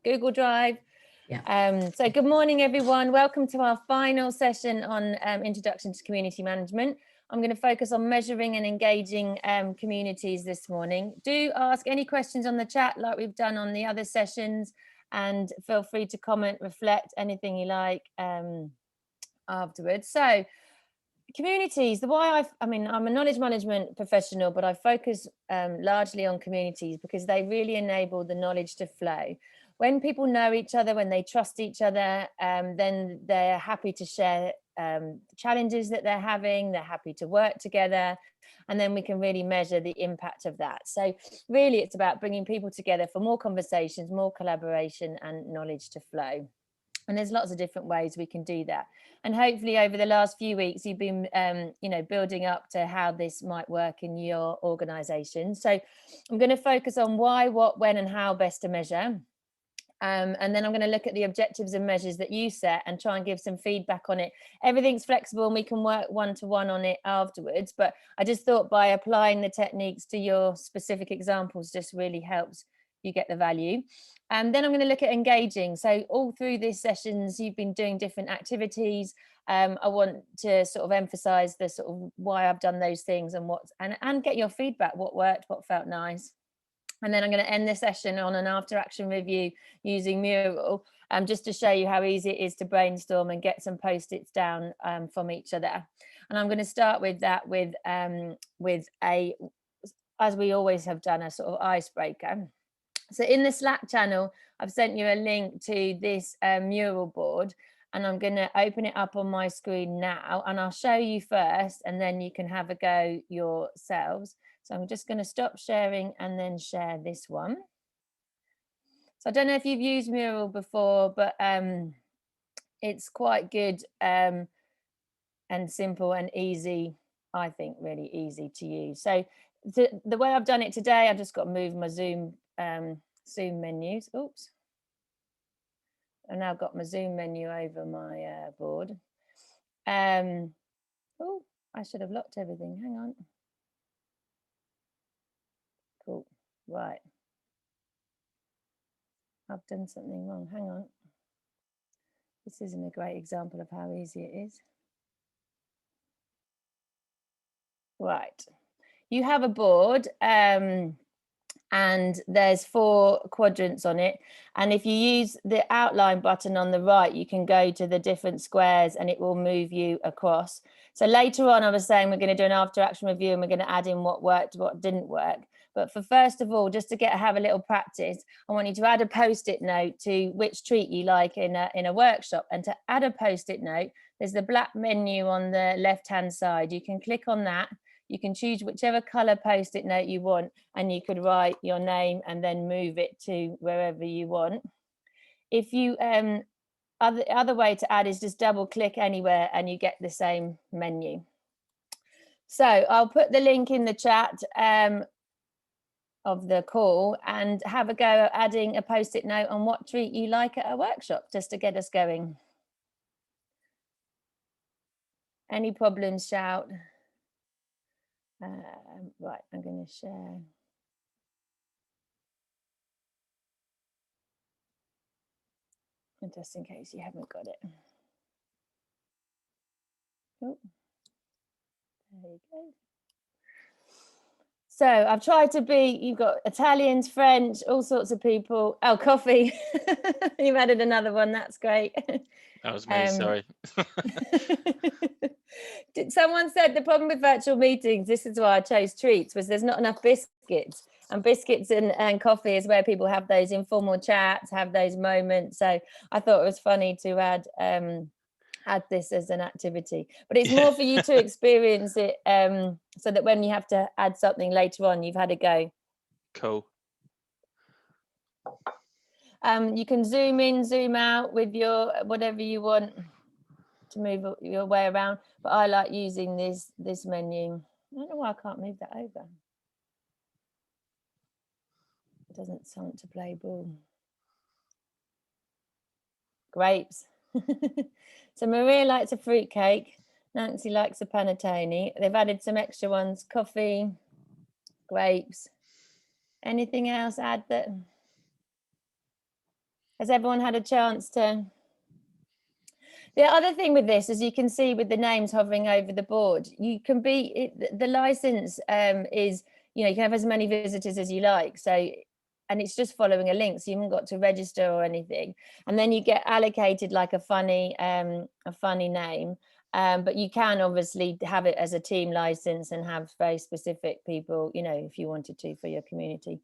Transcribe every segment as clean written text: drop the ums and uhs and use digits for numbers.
Google Drive. Yeah. So good morning, everyone. Welcome to our final session on Introduction to Community Management. I'm going to focus on measuring and engaging communities this morning. Do ask any questions on the chat like we've done on the other sessions, and feel free to comment, reflect, anything you like afterwards. So communities, I'm a knowledge management professional, but I focus largely on communities because they really enable the knowledge to flow. When people know each other, when they trust each other, then they're happy to share challenges that they're having, they're happy to work together, and then we can really measure the impact of that. So really it's about bringing people together for more conversations, more collaboration, and knowledge to flow. And there's lots of different ways we can do that. And hopefully over the last few weeks, you've been, building up to how this might work in your organisation. So I'm going to focus on why, what, when, and how best to measure. And then I'm going to look at the objectives and measures that you set and try and give some feedback on it. Everything's flexible and we can work one-to-one on it afterwards. But I just thought by applying the techniques to your specific examples just really helps you get the value. And then I'm going to look at engaging. So all through these sessions, you've been doing different activities. I want to sort of emphasize the sort of why I've done those things and get your feedback, what worked, what felt nice. And then I'm going to end the session on an after action review using Mural, just to show you how easy it is to brainstorm and get some post-its down from each other. And I'm going to start with that with as we always have done, a sort of icebreaker. So in the Slack channel, I've sent you a link to this mural board, and I'm going to open it up on my screen now, and I'll show you first, and then you can have a go yourselves. So I'm just going to stop sharing and then share this one. So I don't know if you've used Mural before, but it's quite good and simple and easy, I think really easy to use. So the way I've done it today, I've just got to move my Zoom menus. Oops. I've now got my Zoom menu over my board. Oh, I should have locked everything. Hang on. Cool. Right. I've done something wrong. Hang on. This isn't a great example of how easy it is. Right. You have a board and there's 4 quadrants on it. And if you use the outline button on the right, you can go to the different squares and it will move you across. So later on, I was saying we're going to do an after action review and we're going to add in what worked, what didn't work. But for first of all, just to have a little practice, I want you to add a post-it note to which treat you like in a workshop. And to add a post-it note, there's the black menu on the left-hand side. You can click on that. You can choose whichever color post-it note you want, and you could write your name and then move it to wherever you want. If you other way to add is just double click anywhere and you get the same menu. So I'll put the link in the chat of the call and have a go at adding a post-it note on what treat you like at a workshop, just to get us going. Any problems, shout. Right, I'm going to share. And just in case you haven't got it. Oh, there you go. So I've tried to be, you've got Italians, French, all sorts of people. Oh, coffee. You've added another one. That's great. That was me, sorry. Someone said the problem with virtual meetings, this is why I chose treats, was there's not enough biscuits. And biscuits and coffee is where people have those informal chats, have those moments. So I thought it was funny to add this as an activity, but it's more for you to experience it, so that when you have to add something later on, you've had a go. Cool. You can zoom in, zoom out with your whatever you want to move your way around, but I like using this menu. I don't know why I can't move that over. It doesn't want to play ball. Grapes. So Maria likes a fruit cake. Nancy likes a panettone. They've added some extra ones: coffee, grapes. Anything else add that? Has everyone had a chance to? The other thing with this, as you can see with the names hovering over the board, you can the license is, you know, you can have as many visitors as you like. So, and it's just following a link, so you haven't got to register or anything. And then you get allocated like a funny name. But you can obviously have it as a team license and have very specific people, you know, if you wanted to, for your community.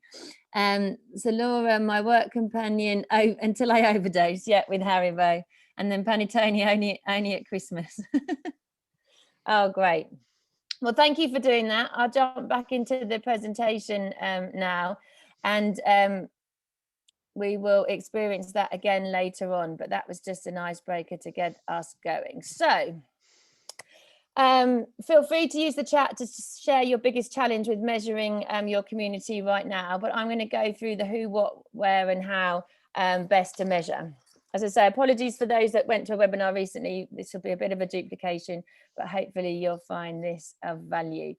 So Laura, my work companion, until I overdose, with Haribo, and then Panettone only at Christmas. Oh, great. Well, thank you for doing that. I'll jump back into the presentation now, and we will experience that again later on, but that was just an icebreaker to get us going. So feel free to use the chat to share your biggest challenge with measuring your community right now, but I'm going to go through the who, what, where and how best to measure. As I say, apologies for those that went to a webinar recently. This will be a bit of a duplication, but hopefully you'll find this of value.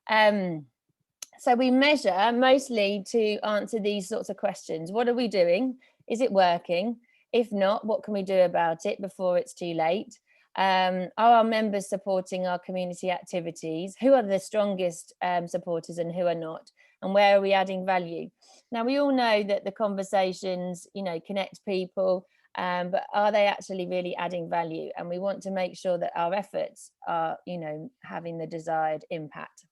So we measure mostly to answer these sorts of questions. What are we doing? Is it working? If not, what can we do about it before it's too late? Are our members supporting our community activities? Who are the strongest supporters and who are not? And where are we adding value? Now, we all know that the conversations, you know, connect people, but are they actually really adding value? And we want to make sure that our efforts are, you know, having the desired impact.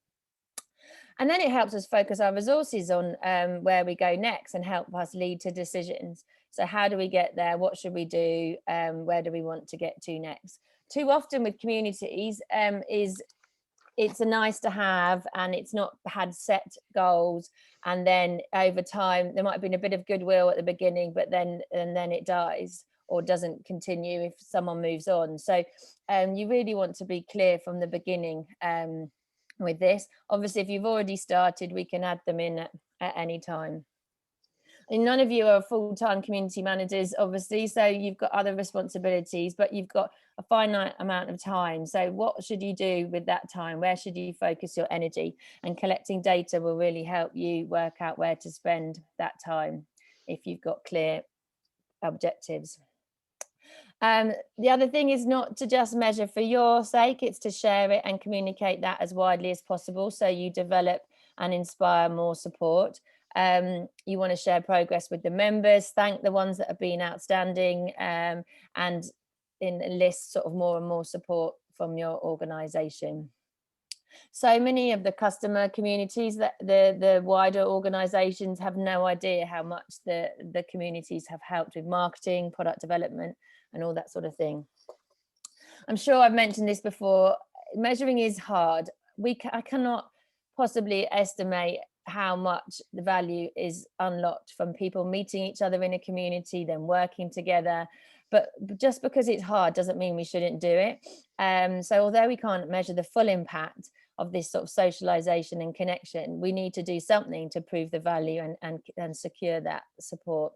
And then it helps us focus our resources on where we go next and help us lead to decisions. So how do we get there? What should we do? Where do we want to get to next? Too often with communities it's a nice to have, and it's not had set goals, and then over time there might have been a bit of goodwill at the beginning, but then it dies or doesn't continue if someone moves on. So you really want to be clear from the beginning with this. Obviously, if you've already started, we can add them in at any time. And none of you are full-time community managers, obviously, so you've got other responsibilities, but you've got a finite amount of time. So what should you do with that time? Where should you focus your energy? And collecting data will really help you work out where to spend that time if you've got clear objectives. The other thing is not to just measure for your sake, it's to share it and communicate that as widely as possible, so you develop and inspire more support. You want to share progress with the members, thank the ones that have been outstanding, and enlist sort of more and more support from your organization. So many of the customer communities, that the wider organizations, have no idea how much the communities have helped with marketing, product development, and all that sort of thing. I'm sure I've mentioned this before. Measuring is hard. I cannot possibly estimate how much the value is unlocked from people meeting each other in a community, then working together. But just because it's hard doesn't mean we shouldn't do it. So although we can't measure the full impact of this sort of socialization and connection, we need to do something to prove the value and secure that support.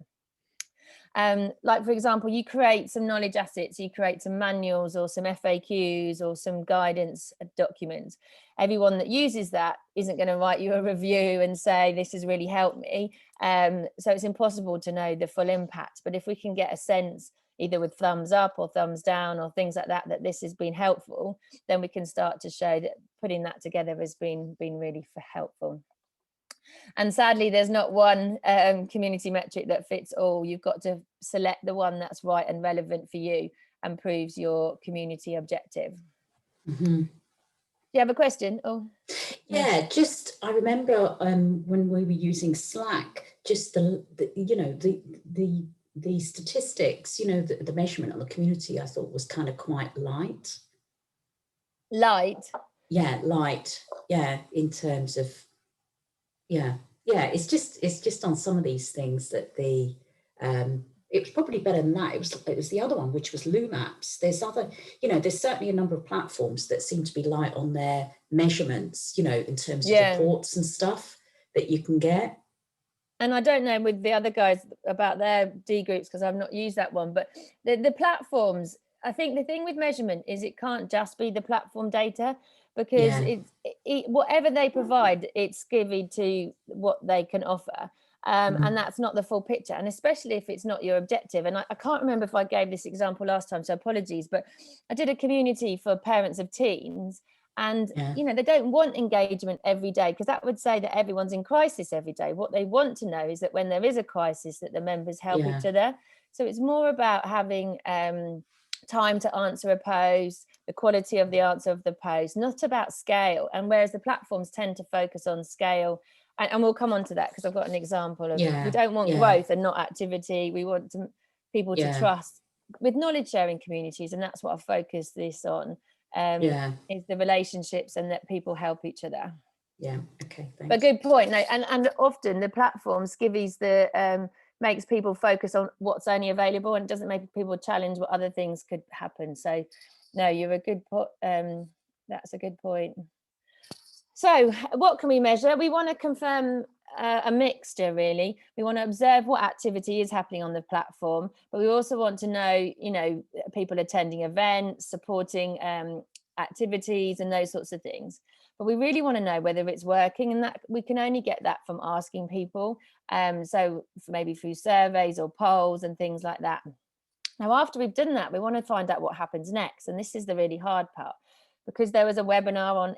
Like, for example, you create some knowledge assets, you create some manuals or some FAQs or some guidance documents. Everyone that uses that isn't going to write you a review and say, this has really helped me. So it's impossible to know the full impact. But if we can get a sense, either with thumbs up or thumbs down or things like that, that this has been helpful, then we can start to show that putting that together has been really helpful. And sadly, there's not one community metric that fits all. You've got to select the one that's right and relevant for you and proves your community objective. Mm-hmm. Do you have a question? Oh, yeah, just I remember when we were using Slack, just the statistics, the measurement on the community, I thought was kind of quite light. Light? Yeah, light. Yeah, in terms of, yeah, it's just on some of these things that it was probably better than that. It was the other one, which was Lumaps. There's other, there's certainly a number of platforms that seem to be light on their measurements, in terms of reports and stuff that you can get. And I don't know with the other guys about their D groups, because I've not used that one, but the platforms, I think the thing with measurement is it can't just be the platform data, because whatever they provide, it's given to what they can offer. And that's not the full picture, and especially if it's not your objective. And I can't remember if I gave this example last time, so apologies, but I did a community for parents of teens, and you know, they don't want engagement every day, because that would say that everyone's in crisis every day. What they want to know is that when there is a crisis, that the members help each other. So it's more about having time to answer a post, the quality of the answer of the post, not about scale. And whereas the platforms tend to focus on scale, and we'll come on to that because I've got an example of, we don't want growth and not activity. We want people to trust with knowledge sharing communities, and that's what I've focused this on, is the relationships and that people help each other. Okay, thanks. But good point. No, and often the platforms makes people focus on what's only available, and doesn't make people challenge what other things could happen. So no, you're a good point. That's a good point. So what can we measure? We want to confirm a mixture, really. We want to observe what activity is happening on the platform, but we also want to know, you know, people attending events, supporting activities and those sorts of things. But we really want to know whether it's working, and that we can only get that from asking people. So maybe through surveys or polls and things like that. Now, after we've done that, we want to find out what happens next. And this is the really hard part, because there was a webinar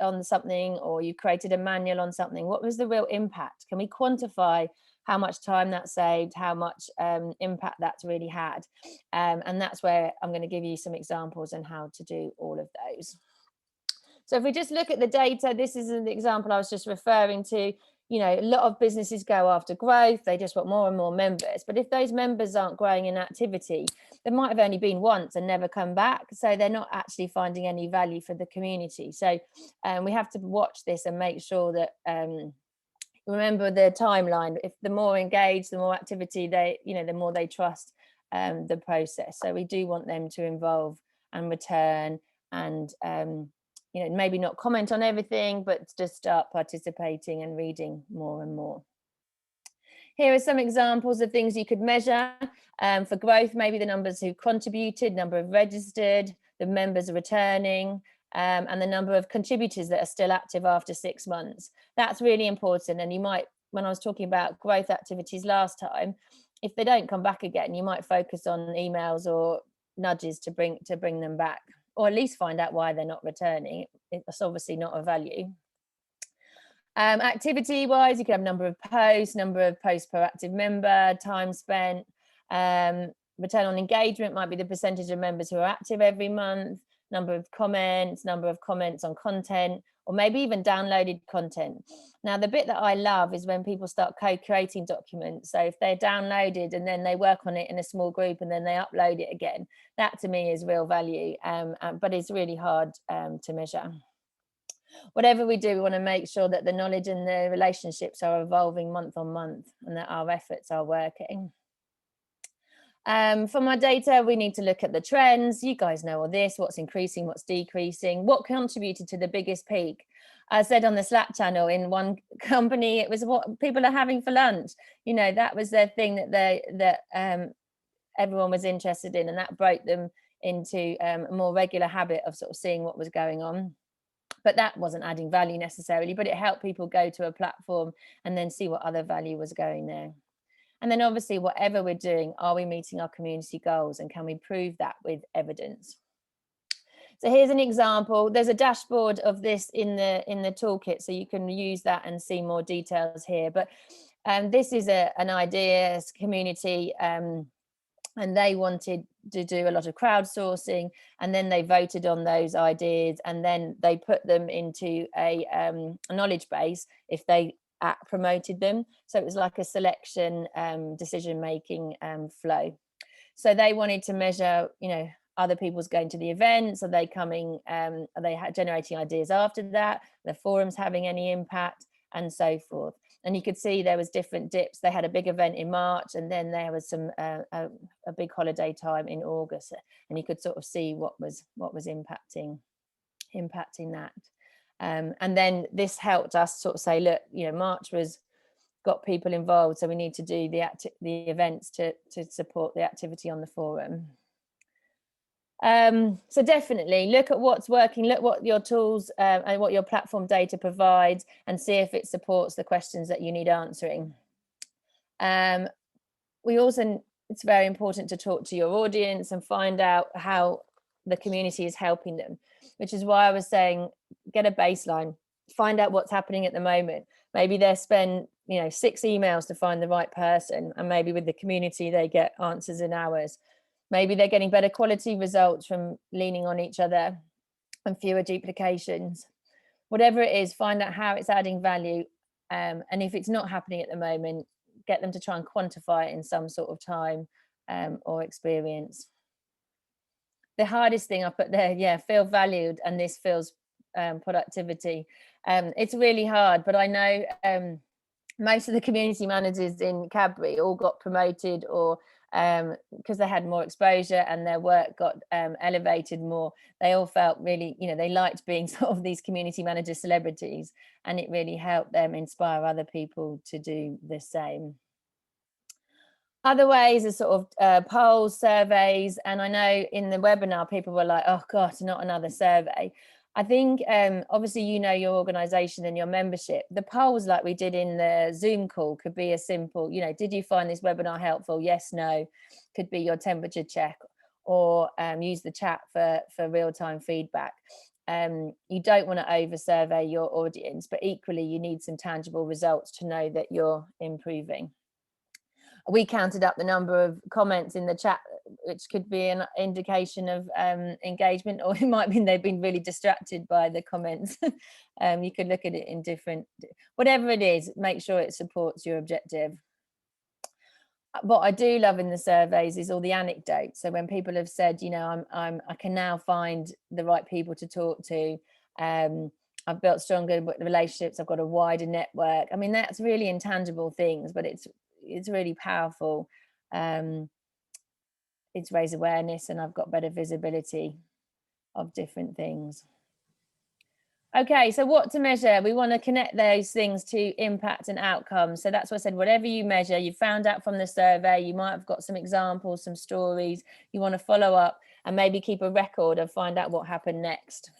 on something, or you created a manual on something. What was the real impact? Can we quantify how much time that saved, how much impact that's really had? And that's where I'm going to give you some examples on how to do all of those. So if we just look at the data, this is an example I was just referring to. You know, a lot of businesses go after growth. They just want more and more members. But if those members aren't growing in activity, they might have only been once and never come back. So they're not actually finding any value for the community. So we have to watch this and make sure that, remember the timeline. If the more engaged, the more activity they, you know, the more they trust the process. So we do want them to involve and return, and you know, maybe not comment on everything, but just start participating and reading more and more. Here are some examples of things you could measure for growth. Maybe the numbers who contributed, number of registered, the members returning, and the number of contributors that are still active after 6 months. That's really important. And you might, when I was talking about growth activities last time, if they don't come back again, you might focus on emails or nudges to bring them back, or at least find out why they're not returning. It's obviously not of value. Activity wise, you can have number of posts per active member, time spent. Return on engagement might be the percentage of members who are active every month, number of comments on content, or maybe even downloaded content. Now, the bit that I love is when people start co-creating documents. So if they're downloaded and then they work on it in a small group and then they upload it again, that to me is real value, but it's really hard to measure. Whatever we do, we want to make sure that the knowledge and the relationships are evolving month on month, and that our efforts are working. From our data, we need to look at the trends. You guys know all this, what's increasing, what's decreasing, what contributed to the biggest peak. I said on the Slack channel in one company, it was what people are having for lunch. You know, that was their thing that everyone was interested in, and that broke them into a more regular habit of sort of seeing what was going on. But that wasn't adding value necessarily, but it helped people go to a platform and then see what other value was going there. And then obviously, whatever we're doing, are we meeting our community goals, and can we prove that with evidence? So here's an example. There's a dashboard of this in the toolkit, so you can use that and see more details here. But this is an ideas community, and they wanted to do a lot of crowdsourcing, and then they voted on those ideas, and then they put them into a knowledge base if they promoted them. So it was like a selection decision making flow. So they wanted to measure, you know, other people's going to the events, are they coming, are they generating ideas after that, the forums having any impact, and so forth. And you could see there was different dips. They had a big event in March, and then there was some a big holiday time in August, and you could sort of see what was impacting that. And then this helped us sort of say, look, you know, March got people involved, so we need to do the events to support the activity on the forum. So definitely look at what's working, look what your tools and what your platform data provides, and see if it supports the questions that you need answering. It's very important to talk to your audience and find out how the community is helping them, which is why I was saying, get a baseline, find out what's happening at the moment. Maybe they spend 6 emails to find the right person, and maybe with the community they get answers in hours. Maybe they're getting better quality results from leaning on each other and fewer duplications. Whatever it is, find out how it's adding value, and if it's not happening at the moment, get them to try and quantify it in some sort of time or experience. The hardest thing I put there, feel valued, and this feels productivity. It's really hard, but I know most of the community managers in Cadbury all got promoted, or because they had more exposure and their work got elevated more. They all felt really, they liked being sort of these community manager celebrities, and it really helped them inspire other people to do the same. Other ways are sort of polls, surveys, and I know in the webinar people were like, oh God, not another survey. I think obviously your organisation and your membership. The polls like we did in the Zoom call could be a simple, did you find this webinar helpful? Yes, no, could be your temperature check, or use the chat for real-time feedback. You don't want to over survey your audience, but equally you need some tangible results to know that you're improving. We counted up the number of comments in the chat, which could be an indication of engagement, or it might mean they've been really distracted by the comments. You could look at it in different, whatever it is, make sure it supports your objective. What I do love in the surveys is all the anecdotes. So when people have said, I can now find the right people to talk to. I've built stronger relationships. I've got a wider network. I mean, that's really intangible things, but it's really powerful. It's raised awareness, and I've got better visibility of different things. Okay, so what to measure? We want to connect those things to impact and outcomes. So that's what I said, whatever you measure, you found out from the survey, you might have got some examples, some stories, you want to follow up and maybe keep a record of find out what happened next.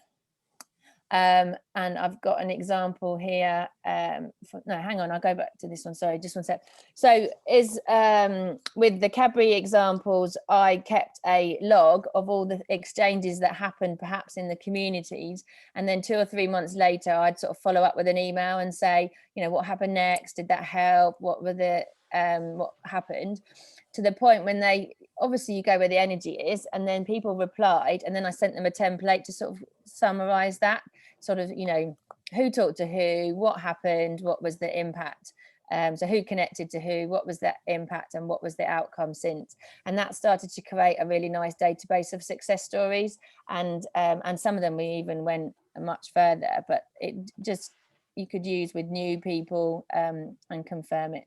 And I've got an example here. No, hang on, I'll go back to this one. Sorry, just one sec. So with the Cadbury examples, I kept a log of all the exchanges that happened perhaps in the communities. And then 2 or 3 months later, I'd sort of follow up with an email and say, what happened next? Did that help? What happened? To the point when obviously you go where the energy is, and then people replied, and then I sent them a template to sort of summarize that, sort of, who talked to who, what happened, what was the impact, so who connected to who, what was that impact, and what was the outcome since. And that started to create a really nice database of success stories, and some of them we even went much further, but it just, you could use with new people and confirm it.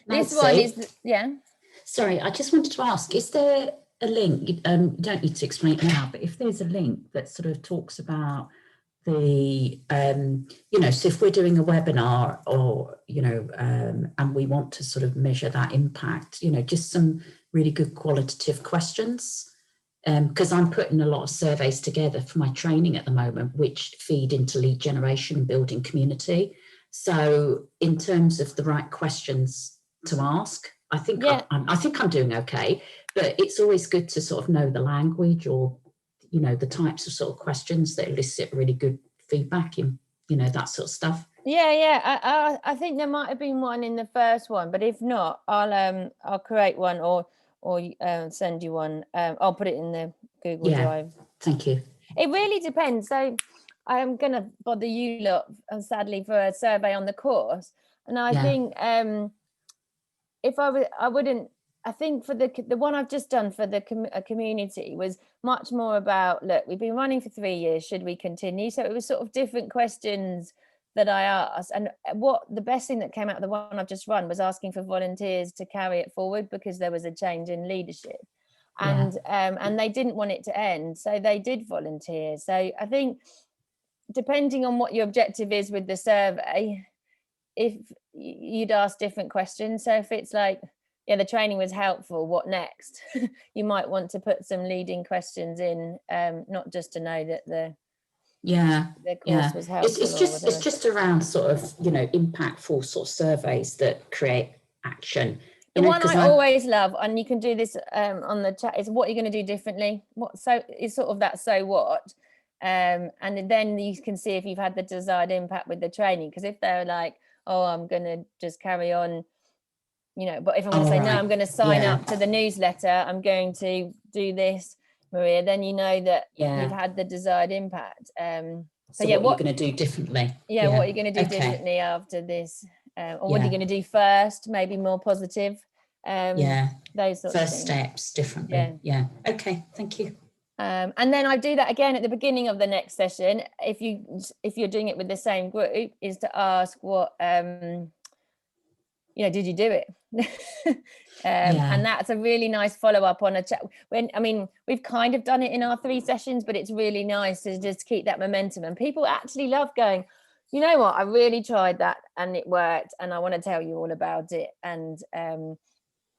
This one is, Sorry, I just wanted to ask, is there a link, you don't need to explain it now, but if there's a link that sort of talks about the, so if we're doing a webinar or, and we want to sort of measure that impact, just some really good qualitative questions, because I'm putting a lot of surveys together for my training at the moment, which feed into lead generation and building community. So in terms of the right questions to ask, I think I'm doing okay, but it's always good to sort of know the language, or the types of sort of questions that elicit really good feedback in that sort of stuff. I think there might have been one in the first one, but if not, I'll create one or send you one. I'll put it in the Google Drive. Thank you. It really depends. So I'm gonna bother you lot, sadly, for a survey on the course, and I think if I wouldn't. I think for the one I've just done for the community was much more about, look, we've been running for 3 years, should we continue? So it was sort of different questions that I asked, and what the best thing that came out of the one I've just run was asking for volunteers to carry it forward, because there was a change in leadership, and they didn't want it to end, so they did volunteer. So I think depending on what your objective is with the survey, if you'd ask different questions. So if it's like, the training was helpful, what next? You might want to put some leading questions in, not just to know that the course was helpful. It's just around sort of, impactful sort of surveys that create action. The one I always love, and you can do this on the chat, is what you're going to do differently. So it's sort of that so what, and then you can see if you've had the desired impact with the training. Because if they're like, oh, I'm going to just carry on, but if I'm going to say no, I'm going to sign up to the newsletter, I'm going to do this, Maria, then you know that you've had the desired impact. So what you're going to do differently. What you're going to do differently after this. Or what are you going to do first? Maybe more positive. Those sorts of first steps differently. Okay, thank you. And then I do that again at the beginning of the next session. If you're doing it with the same group, is to ask what did you do it? And that's a really nice follow-up on a chat. We've kind of done it in our 3 sessions, but it's really nice to just keep that momentum. And people actually love going, you know what, I really tried that and it worked, and I want to tell you all about it. And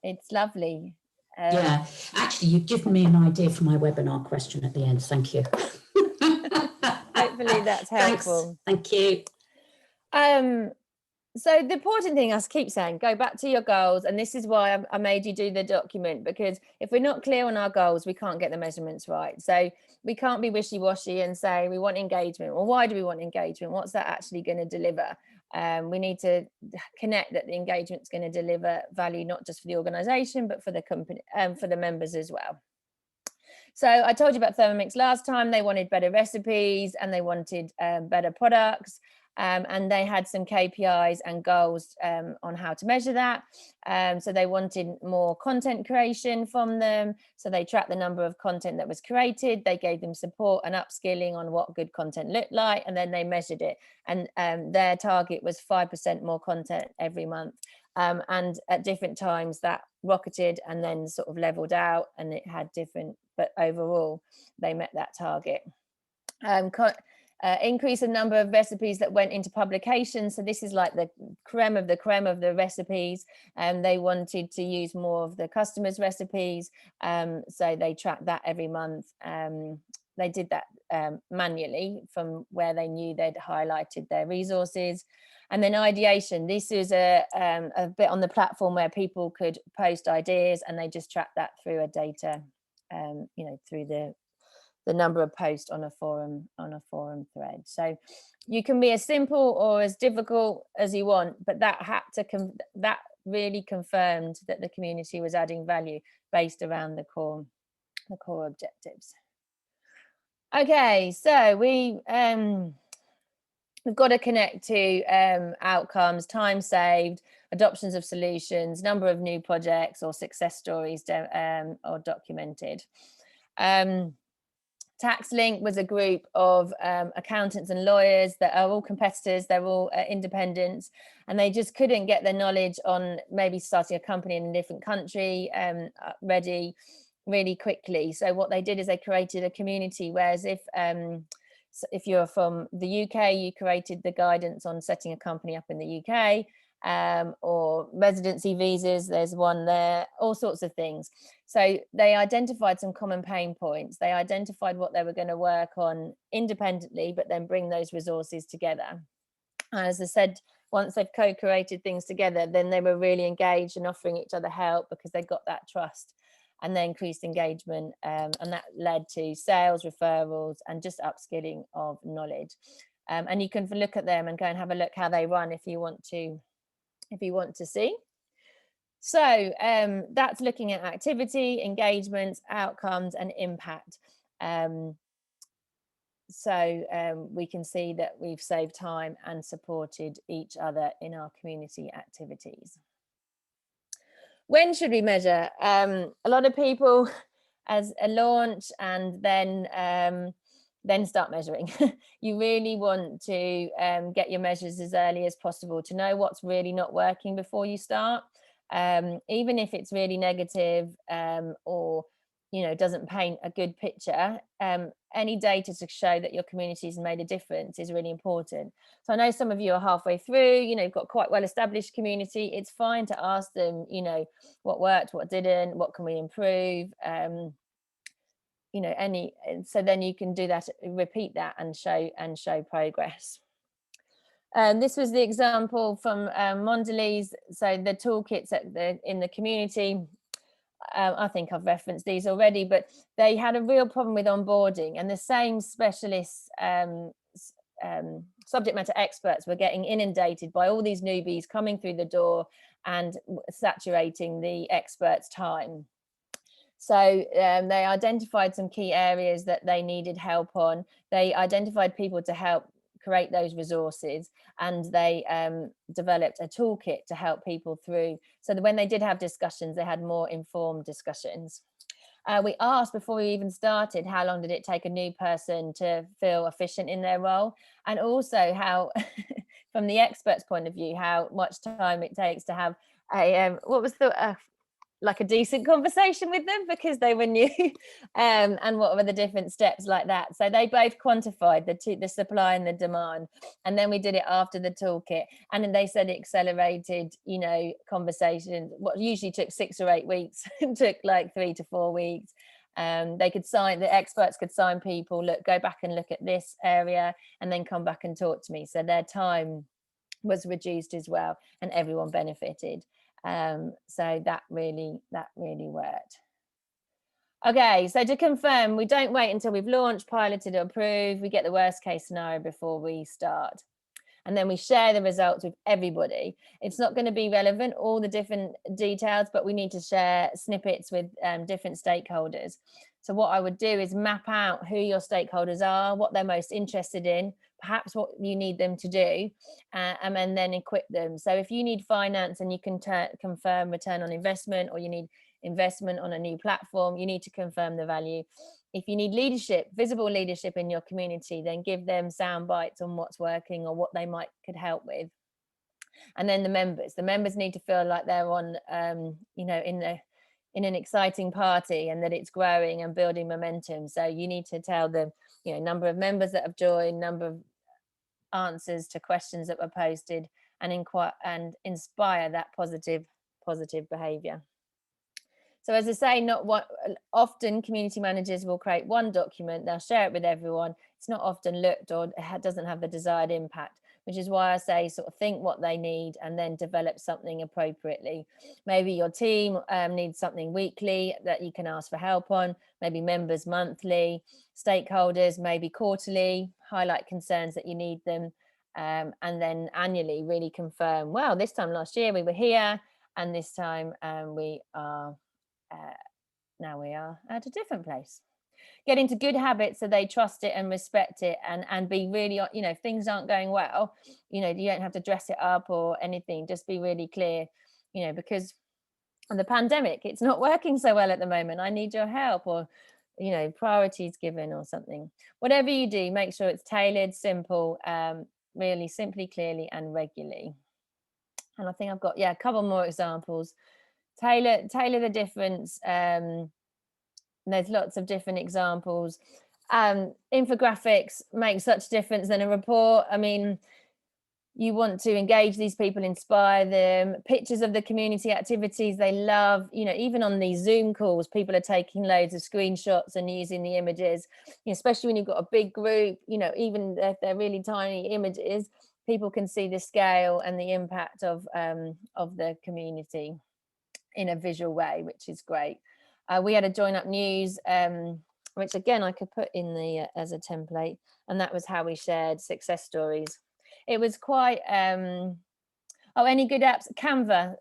it's lovely. Actually, you've given me an idea for my webinar question at the end. Thank you. Hopefully that's helpful. Thanks. Thank you. So the important thing, I keep saying, go back to your goals. And this is why I made you do the document, because if we're not clear on our goals, we can't get the measurements right. So we can't be wishy-washy and say we want engagement. Well, why do we want engagement? What's that actually going to deliver? We need to connect that the engagement's going to deliver value, not just for the organization, but for the company, for the members as well. So I told you about Thermomix last time. They wanted better recipes and they wanted better products. And they had some KPIs and goals on how to measure that. So they wanted more content creation from them. So they tracked the number of content that was created. They gave them support and upskilling on what good content looked like. And then they measured it. And their target was 5% more content every month. And at different times that rocketed and then sort of leveled out, and it had different, but overall they met that target. Increase the number of recipes that went into publication. So this is like the creme of the recipes. They wanted to use more of the customers' recipes. So they tracked that every month. They did that manually from where they knew they'd highlighted their resources. And then ideation. This is a bit on the platform where people could post ideas, and they just tracked that through a data, through the number of posts on a forum thread. So you can be as simple or as difficult as you want, but that really confirmed that the community was adding value based around the core objectives. Okay, so we've got to connect to outcomes, time saved, adoptions of solutions, number of new projects or success stories or documented. TaxLink was a group of accountants and lawyers that are all competitors, they're all independents, and they just couldn't get their knowledge on maybe starting a company in a different country ready really quickly. So what they did is they created a community, whereas if you're from the UK, you created the guidance on setting a company up in the UK, or residency visas, there's one there, all sorts of things. So they identified some common pain points. They identified what they were going to work on independently, but then bring those resources together. As I said, once they've co-created things together, then they were really engaged and offering each other help because they got that trust, and then increased engagement, and that led to sales, referrals, and just upskilling of knowledge. And you can look at them and go and have a look how they run if you want to see. So that's looking at activity, engagements, outcomes, and impact. So we can see that we've saved time and supported each other in our community activities. When should we measure? A lot of people as a launch and then start measuring. You really want to get your measures as early as possible to know what's really not working before you start. Even if it's really negative or doesn't paint a good picture, any data to show that your community has made a difference is really important. So I know some of you are halfway through, you've got quite well established community. It's fine to ask them, what worked, what didn't, what can we improve, so then you can do that, repeat that, and show progress. This was the example from Mondelez. So the toolkits in the community, I think I've referenced these already, but they had a real problem with onboarding, and the same specialists, subject matter experts, were getting inundated by all these newbies coming through the door and saturating the experts' time. So they identified some key areas that they needed help on. They identified people to help create those resources, and they developed a toolkit to help people through, so that when they did have discussions, they had more informed discussions. We asked before we even started, how long did it take a new person to feel efficient in their role, and also how, from the expert's point of view, how much time it takes to have a what was the like a decent conversation with them because they were new, and what were the different steps like that. So they both quantified the supply and the demand, and then we did it after the toolkit, and then they said it accelerated, you know, conversations. What usually took 6 or 8 weeks took like 3 to 4 weeks. They could sign, the experts could sign people, look, go back and look at this area and then come back and talk to me. So their time was reduced as well, and everyone benefited. So that really worked. Okay, so to confirm, we don't wait until we've launched, piloted, or approved. We get the worst case scenario before we start, and then we share the results with everybody. It's not going to be relevant, all the different details, but we need to share snippets with different stakeholders. So what I would do is map out who your stakeholders are, what they're most interested in, perhaps what you need them to do, and then equip them. So if you need finance and you can confirm return on investment, or you need investment on a new platform, you need to confirm the value. If you need leadership, visible leadership in your community, then give them sound bites on what's working or what they could help with. And then the members need to feel like they're on, you know, in an exciting party, and that it's growing and building momentum. So you need to tell them, you know, number of members that have joined, number of answers to questions that were posted, and inspire that positive behavior. So as I say, often community managers will create one document, they'll share it with everyone. It's not often looked, or it doesn't have the desired impact, which is why I say sort of think what they need and then develop something appropriately. Maybe your team needs something weekly that you can ask for help on, maybe members monthly, stakeholders maybe quarterly, highlight concerns that you need them, and then annually really confirm, well, this time last year we were here, and this time now we are at a different place. Get into good habits so they trust it and respect it, and be really, you know, if things aren't going well, you know, you don't have to dress it up or anything, just be really clear, you know, because of the pandemic, it's not working so well at the moment, I need your help, or, you know, priorities given or something. Whatever you do, make sure it's tailored, simple, really simply, clearly, and regularly. And I think I've got, a couple more examples. Tailor the difference. There's lots of different examples. Infographics make such difference than a report. I mean, you want to engage these people, inspire them. Pictures of the community activities they love, you know, even on these Zoom calls, people are taking loads of screenshots and using the images, you know, especially when you've got a big group, you know, even if they're really tiny images, people can see the scale and the impact of the community in a visual way, which is great. We had a join up news, which again I could put in the as a template, and that was how we shared success stories. It was quite any good apps? Canva,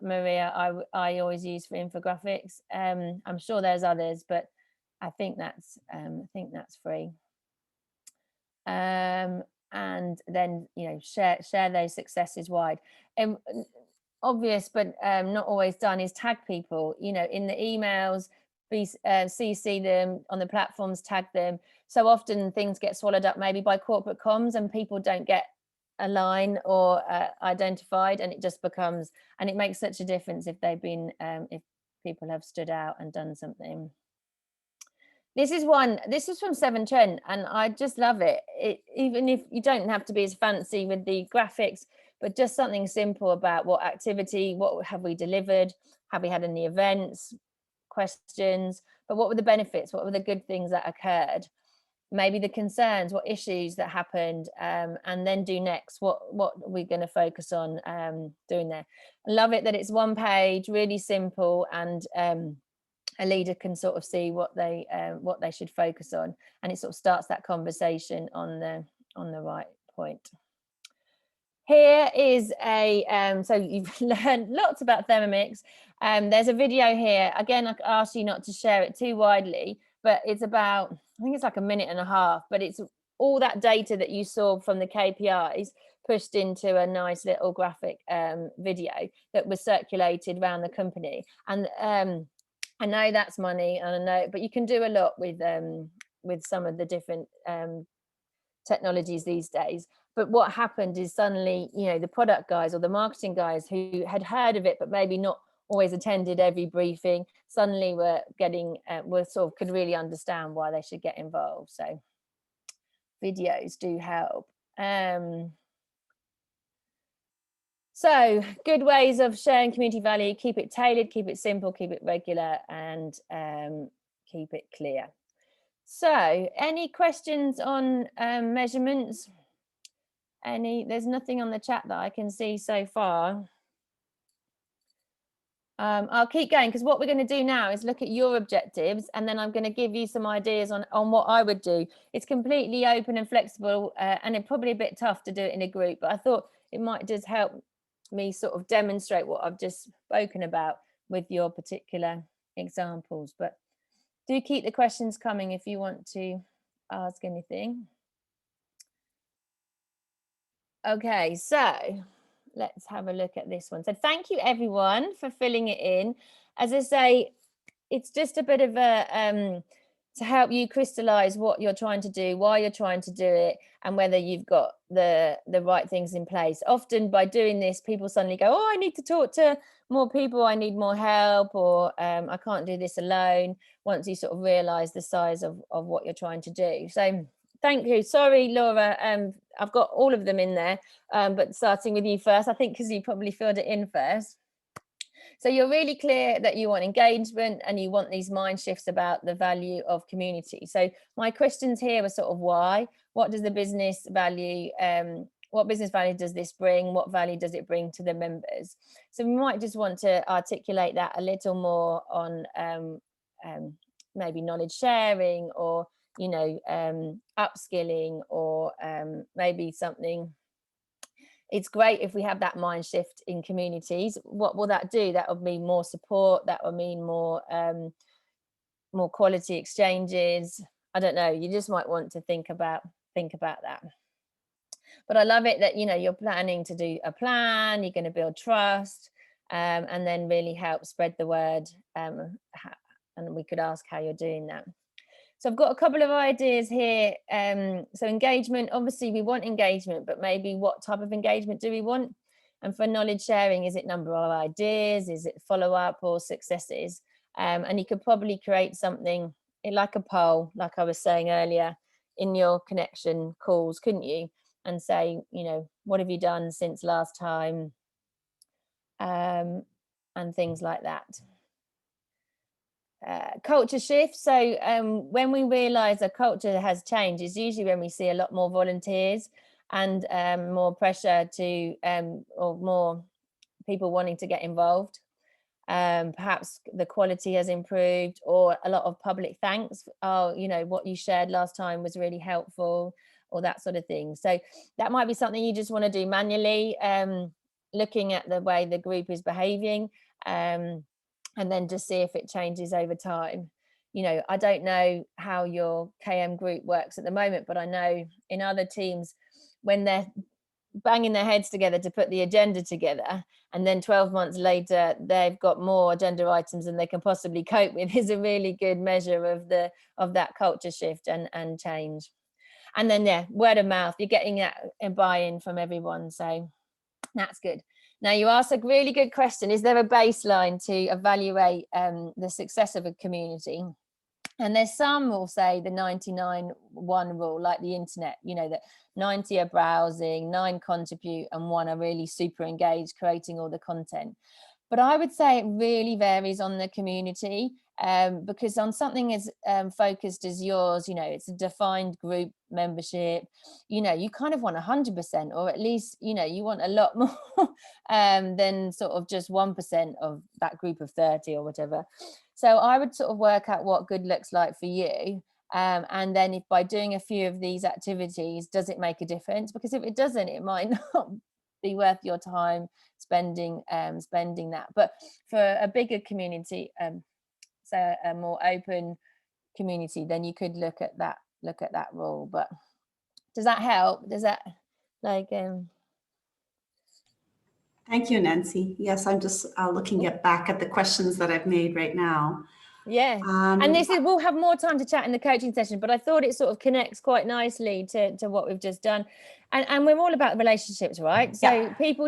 Maria, I always use for infographics. I'm sure there's others, but I think that's free. And then, you know, share those successes wide. Obvious, but not always done, is tag people, you know, in the emails, CC them on the platforms, tag them. So often things get swallowed up maybe by corporate comms, and people don't get a line or identified, and it just becomes, and it makes such a difference if they've been if people have stood out and done something. This is from Severn Trent, and I just love it. Even if you don't have to be as fancy with the graphics, but just something simple about what activity, what have we delivered, have we had any events, questions, but what were the benefits, what were the good things that occurred? maybe the concerns, what issues that happened, and then do next, what we're going to focus on doing there. I love it that it's one page, really simple, and a leader can sort of see what they should focus on, and it sort of starts that conversation on the right point. Here is a so you've learned lots about Thermomix. There's a video here. Again, I ask you not to share it too widely, but it's about, I think it's like a minute and a half, but it's all that data that you saw from the KPIs pushed into a nice little graphic video that was circulated around the company. And I know that's money, and I know, but you can do a lot with some of the different technologies these days. But what happened is suddenly, you know, the product guys or the marketing guys who had heard of it but maybe not always attended every briefing, suddenly were getting could really understand why they should get involved. So videos do help. So good ways of sharing community value: keep it tailored, keep it simple, keep it regular, and keep it clear. So any questions on measurements? There's nothing on the chat that I can see so far. I'll keep going, because what we're going to do now is look at your objectives, and then I'm going to give you some ideas on what I would do. It's completely open and flexible, and it's probably a bit tough to do it in a group, but I thought it might just help me sort of demonstrate what I've just spoken about with your particular examples. But do keep the questions coming if you want to ask anything. Okay, so let's have a look at this one. So thank you everyone for filling it in. As I say, it's just a bit of a to help you crystallize what you're trying to do, why you're trying to do it, and whether you've got the right things in place. Often by doing this, people suddenly go, oh, I need to talk to more people, I need more help, or I can't do this alone, once you sort of realize the size of what you're trying to do. So thank you. Sorry, Laura, I've got all of them in there, but starting with you first, I think, because you probably filled it in first. So you're really clear that you want engagement and you want these mind shifts about the value of community. So my questions here were sort of why, what does the business value, what business value does this bring? What value does it bring to the members? So we might just want to articulate that a little more on maybe knowledge sharing, or, you know, upskilling, or maybe something. It's great if we have that mind shift in communities. What will that do? That will mean more support. That will mean more quality exchanges. I don't know. You just might want to think about that. But I love it that, you know, you're planning to do a plan. You're going to build trust, and then really help spread the word. And we could ask how you're doing that. So I've got a couple of ideas here. So engagement, obviously we want engagement, but maybe what type of engagement do we want? And for knowledge sharing, is it number of ideas? Is it follow-up or successes? And you could probably create something like a poll, like I was saying earlier, in your connection calls, couldn't you? And say, you know, what have you done since last time? And things like that. Culture shift. So when we realize a culture has changed, is usually when we see a lot more volunteers and more pressure to or more people wanting to get involved. Perhaps the quality has improved, or a lot of public thanks. Oh, you know, what you shared last time was really helpful, or that sort of thing. So that might be something you just want to do manually, looking at the way the group is behaving, and then just see if it changes over time. You know, I don't know how your KM group works at the moment, but I know in other teams, when they're banging their heads together to put the agenda together, and then 12 months later they've got more agenda items than they can possibly cope with, is a really good measure of that culture shift and change. And then, yeah, word of mouth, you're getting that buy-in from everyone, so that's good. Now, you asked a really good question. Is there a baseline to evaluate the success of a community? And there's some will say the 99-1 rule, like the internet, you know, that 90 are browsing, 9 contribute, and 1 are really super engaged, creating all the content. But I would say it really varies on the community. because on something as focused as yours, it's a defined group membership, you kind of want 100%, or at least, you want a lot more than sort of just 1% of that group of 30 or whatever. So I would sort of work out what good looks like for you. And then if by doing a few of these activities, does it make a difference? Because if it doesn't, it might not be worth your time spending that. But for a bigger community, so a more open community, then you could look at that rule. But does that help? Does that Thank you, Nancy. Yes, I'm just looking back at the questions that I've made right now. Yeah, and we'll have more time to chat in the coaching session, but I thought it sort of connects quite nicely to what we've just done, and we're all about relationships, right? So if people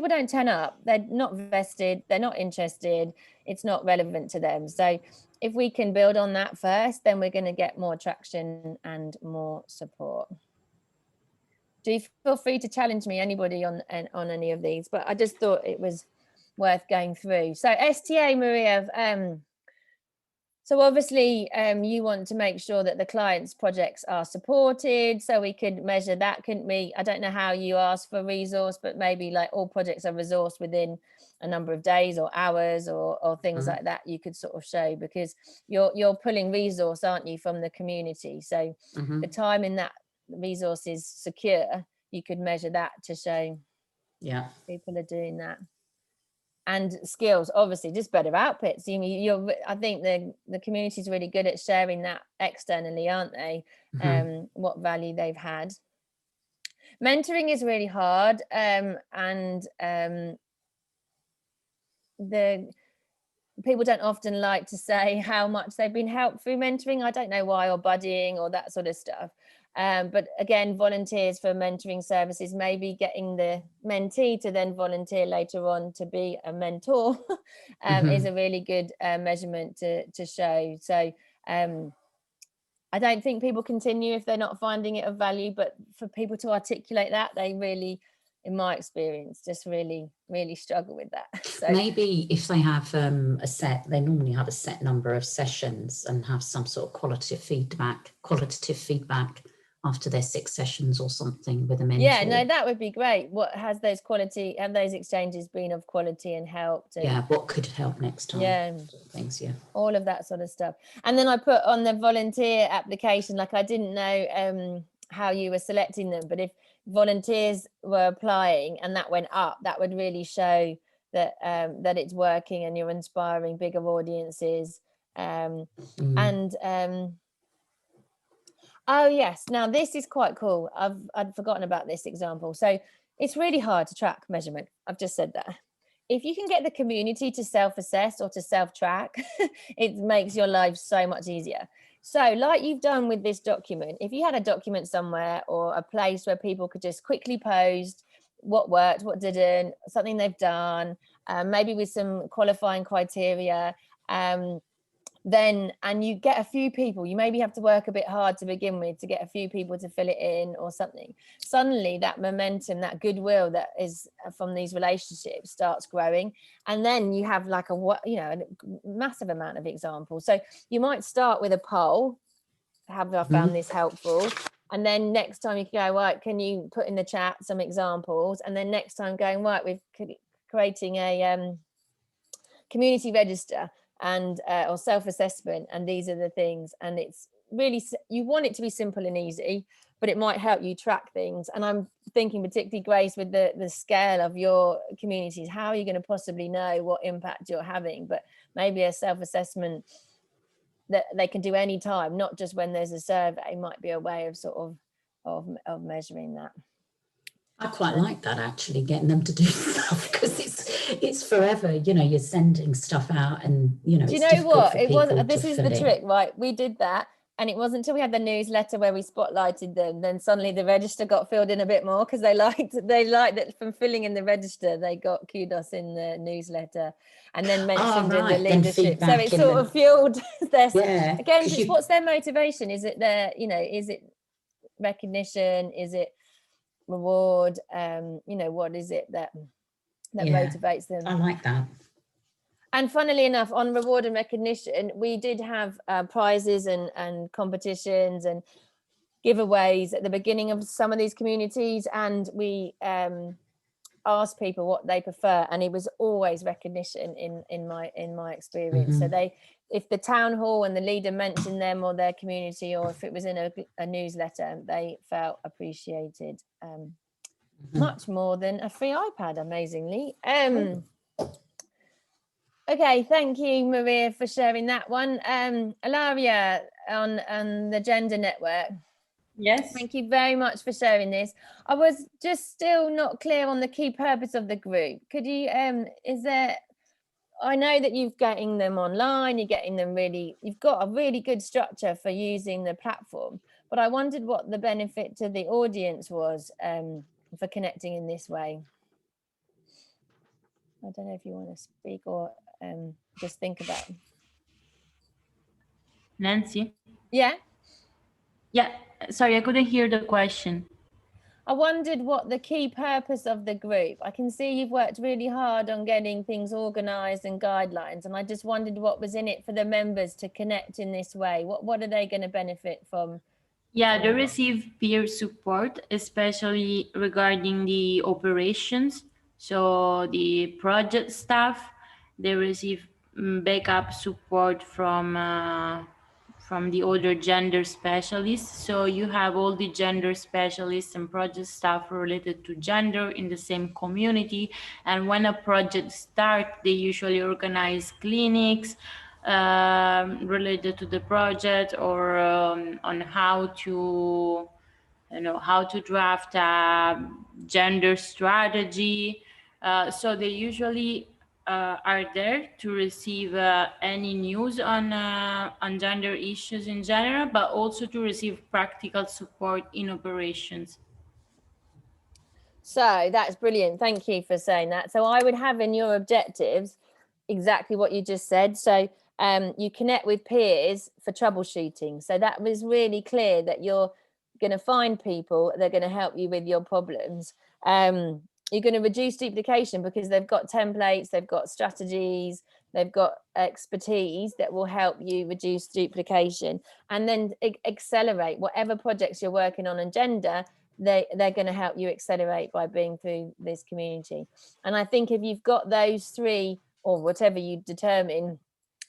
don't turn up, they're not vested, they're not interested, it's not relevant to them. So if we can build on that first, then we're going to get more traction and more support. Do you feel free to challenge me, anybody on any of these? But I just thought it was worth going through. So STA, Maria, so obviously you want to make sure that the client's projects are supported, so we could measure that, couldn't we? I don't know how you ask for resource, but maybe like all projects are resourced within a number of days or hours or things like that, you could sort of show, because you're pulling resource, aren't you, from the community? So the time in that resource is secure, you could measure that to show people are doing that. And skills, obviously, just better outputs. I think the community is really good at sharing that externally, aren't they? What value they've had. Mentoring is really hard, and the people don't often like to say how much they've been helped through mentoring. I don't know why, or buddying or that sort of stuff. But again, volunteers for mentoring services, maybe getting the mentee to then volunteer later on to be a mentor is a really good measurement to show. So I don't think people continue if they're not finding it of value, but for people to articulate that, they really, in my experience, just really, really struggle with that. So maybe if they have they normally have a set number of sessions and have some sort of qualitative feedback after their 6 sessions or something with a mentor. Yeah, no, that would be great. Have those exchanges been of quality and helped? And, what could help next time? Yeah, sort of things. All of that sort of stuff. And then I put on the volunteer application, like I didn't know how you were selecting them, but if volunteers were applying and that went up, that would really show that that it's working and you're inspiring bigger audiences. Oh yes, now this is quite cool. I'd forgotten about this example. So it's really hard to track measurement. I've just said that. If you can get the community to self-assess or to self-track, it makes your life so much easier. So like you've done with this document, if you had a document somewhere or a place where people could just quickly post what worked, what didn't, something they've done, maybe with some qualifying criteria, then, and you get a few people, you maybe have to work a bit hard to begin with to get a few people to fill it in or something. Suddenly that momentum, that goodwill that is from these relationships starts growing. And then you have like a massive amount of examples. So you might start with a poll. Have I found this helpful? And then next time you can go, right, can you put in the chat some examples? And then next time going, right, we're creating a community register and or self-assessment, and these are the things. And it's really, you want it to be simple and easy, but it might help you track things. And I'm thinking particularly, Grace, with the scale of your communities, how are you going to possibly know what impact you're having? But maybe a self-assessment that they can do any time, not just when there's a survey, might be a way of sort of measuring that. I quite like that, actually, getting them to do stuff, because it's forever, you're sending stuff out, and do you know what, it wasn't, this is the trick, right? We did that, and it wasn't until we had the newsletter where we spotlighted them, then suddenly the register got filled in a bit more, because they liked that from filling in the register, they got kudos in the newsletter and then mentioned in the leadership. So it sort of fueled their, again, what's their motivation? Is it is it recognition? Is it reward? What is it that motivates them? I like that. And funnily enough, on reward and recognition, we did have prizes and competitions and giveaways at the beginning of some of these communities, and we asked people what they prefer, and it was always recognition in my experience. So if the town hall and the leader mentioned them or their community, or if it was in a newsletter, they felt appreciated much more than a free iPad, amazingly. Okay, thank you, Maria, for sharing that one. Ilaria, on the gender network. Yes. Thank you very much for sharing this. I was just still not clear on the key purpose of the group. Could you, I know that you're getting them online, you're getting them you've got a really good structure for using the platform, but I wondered what the benefit to the audience was for connecting in this way. I don't know if you want to speak or just think about it. Nancy? Yeah? Yeah, sorry, I couldn't hear the question. I wondered what the key purpose of the group. I can see you've worked really hard on getting things organised and guidelines, and I just wondered what was in it for the members to connect in this way. What are they going to benefit from? Yeah, they receive peer support, especially regarding the operations. So the project staff, they receive backup support from the other gender specialists. So you have all the gender specialists and project staff related to gender in the same community. And when a project starts, they usually organize clinics related to the project, or on how to draft a gender strategy. So they usually are there to receive any news on gender issues in general, but also to receive practical support in operations. So that's brilliant. Thank you for saying that. So I would have in your objectives exactly what you just said. So you connect with peers for troubleshooting. So that was really clear that you're going to find people that are going to help you with your problems. You're going to reduce duplication because they've got templates, they've got strategies, they've got expertise that will help you reduce duplication, and then accelerate whatever projects you're working on in gender. They're going to help you accelerate by being through this community. And I think if you've got those three, or whatever you determine,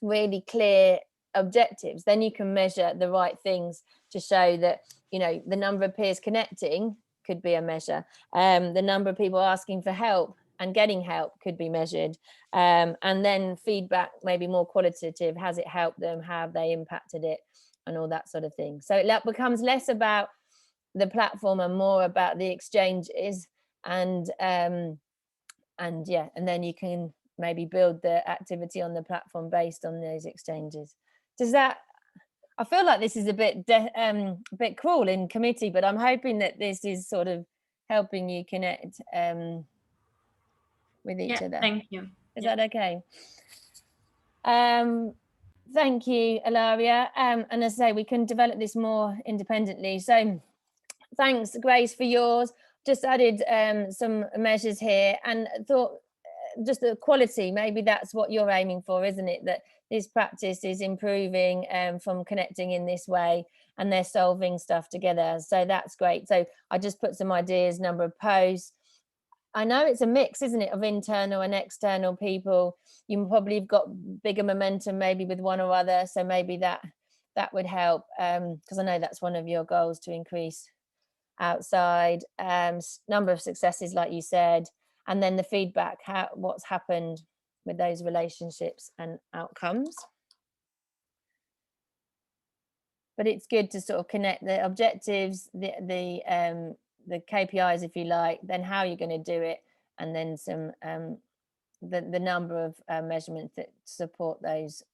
really clear objectives, then you can measure the right things to show that, the number of peers connecting could be a measure. The number of people asking for help and getting help could be measured. And then feedback, maybe more qualitative. Has it helped them? How have they impacted it? And all that sort of thing. So it becomes less about the platform and more about the exchanges, and then you can maybe build the activity on the platform based on those exchanges. Does that, I feel like this is a bit cruel in committee, but I'm hoping that this is sort of helping you connect with each other. Thank you. Is that okay? Thank you, Ilaria. And as I say, we can develop this more independently. So thanks, Grace, for yours. Just added some measures here and thought just the quality, maybe that's what you're aiming for, isn't it? That this practice is improving from connecting in this way, and they're solving stuff together. So that's great. So I just put some ideas, number of posts. I know it's a mix, isn't it, of internal and external people. You probably have got bigger momentum maybe with one or other. So maybe that would help, because I know that's one of your goals, to increase outside, number of successes, like you said, and then the feedback, what's happened with those relationships and outcomes. But it's good to sort of connect the objectives, the KPIs, if you like, then how you're going to do it, and then some the number of measurements that support those.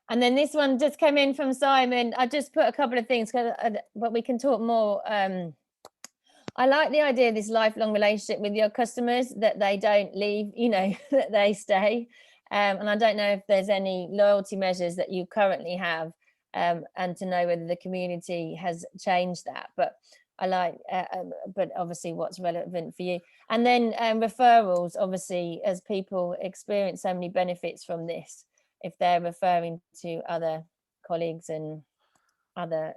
And then this one just came in from Simon. I just put a couple of things, but we can talk more. I like the idea of this lifelong relationship with your customers, that they don't leave, that they stay. And I don't know if there's any loyalty measures that you currently have, and to know whether the community has changed that. But I like, but obviously what's relevant for you. And then referrals, obviously, as people experience so many benefits from this, if they're referring to other colleagues and other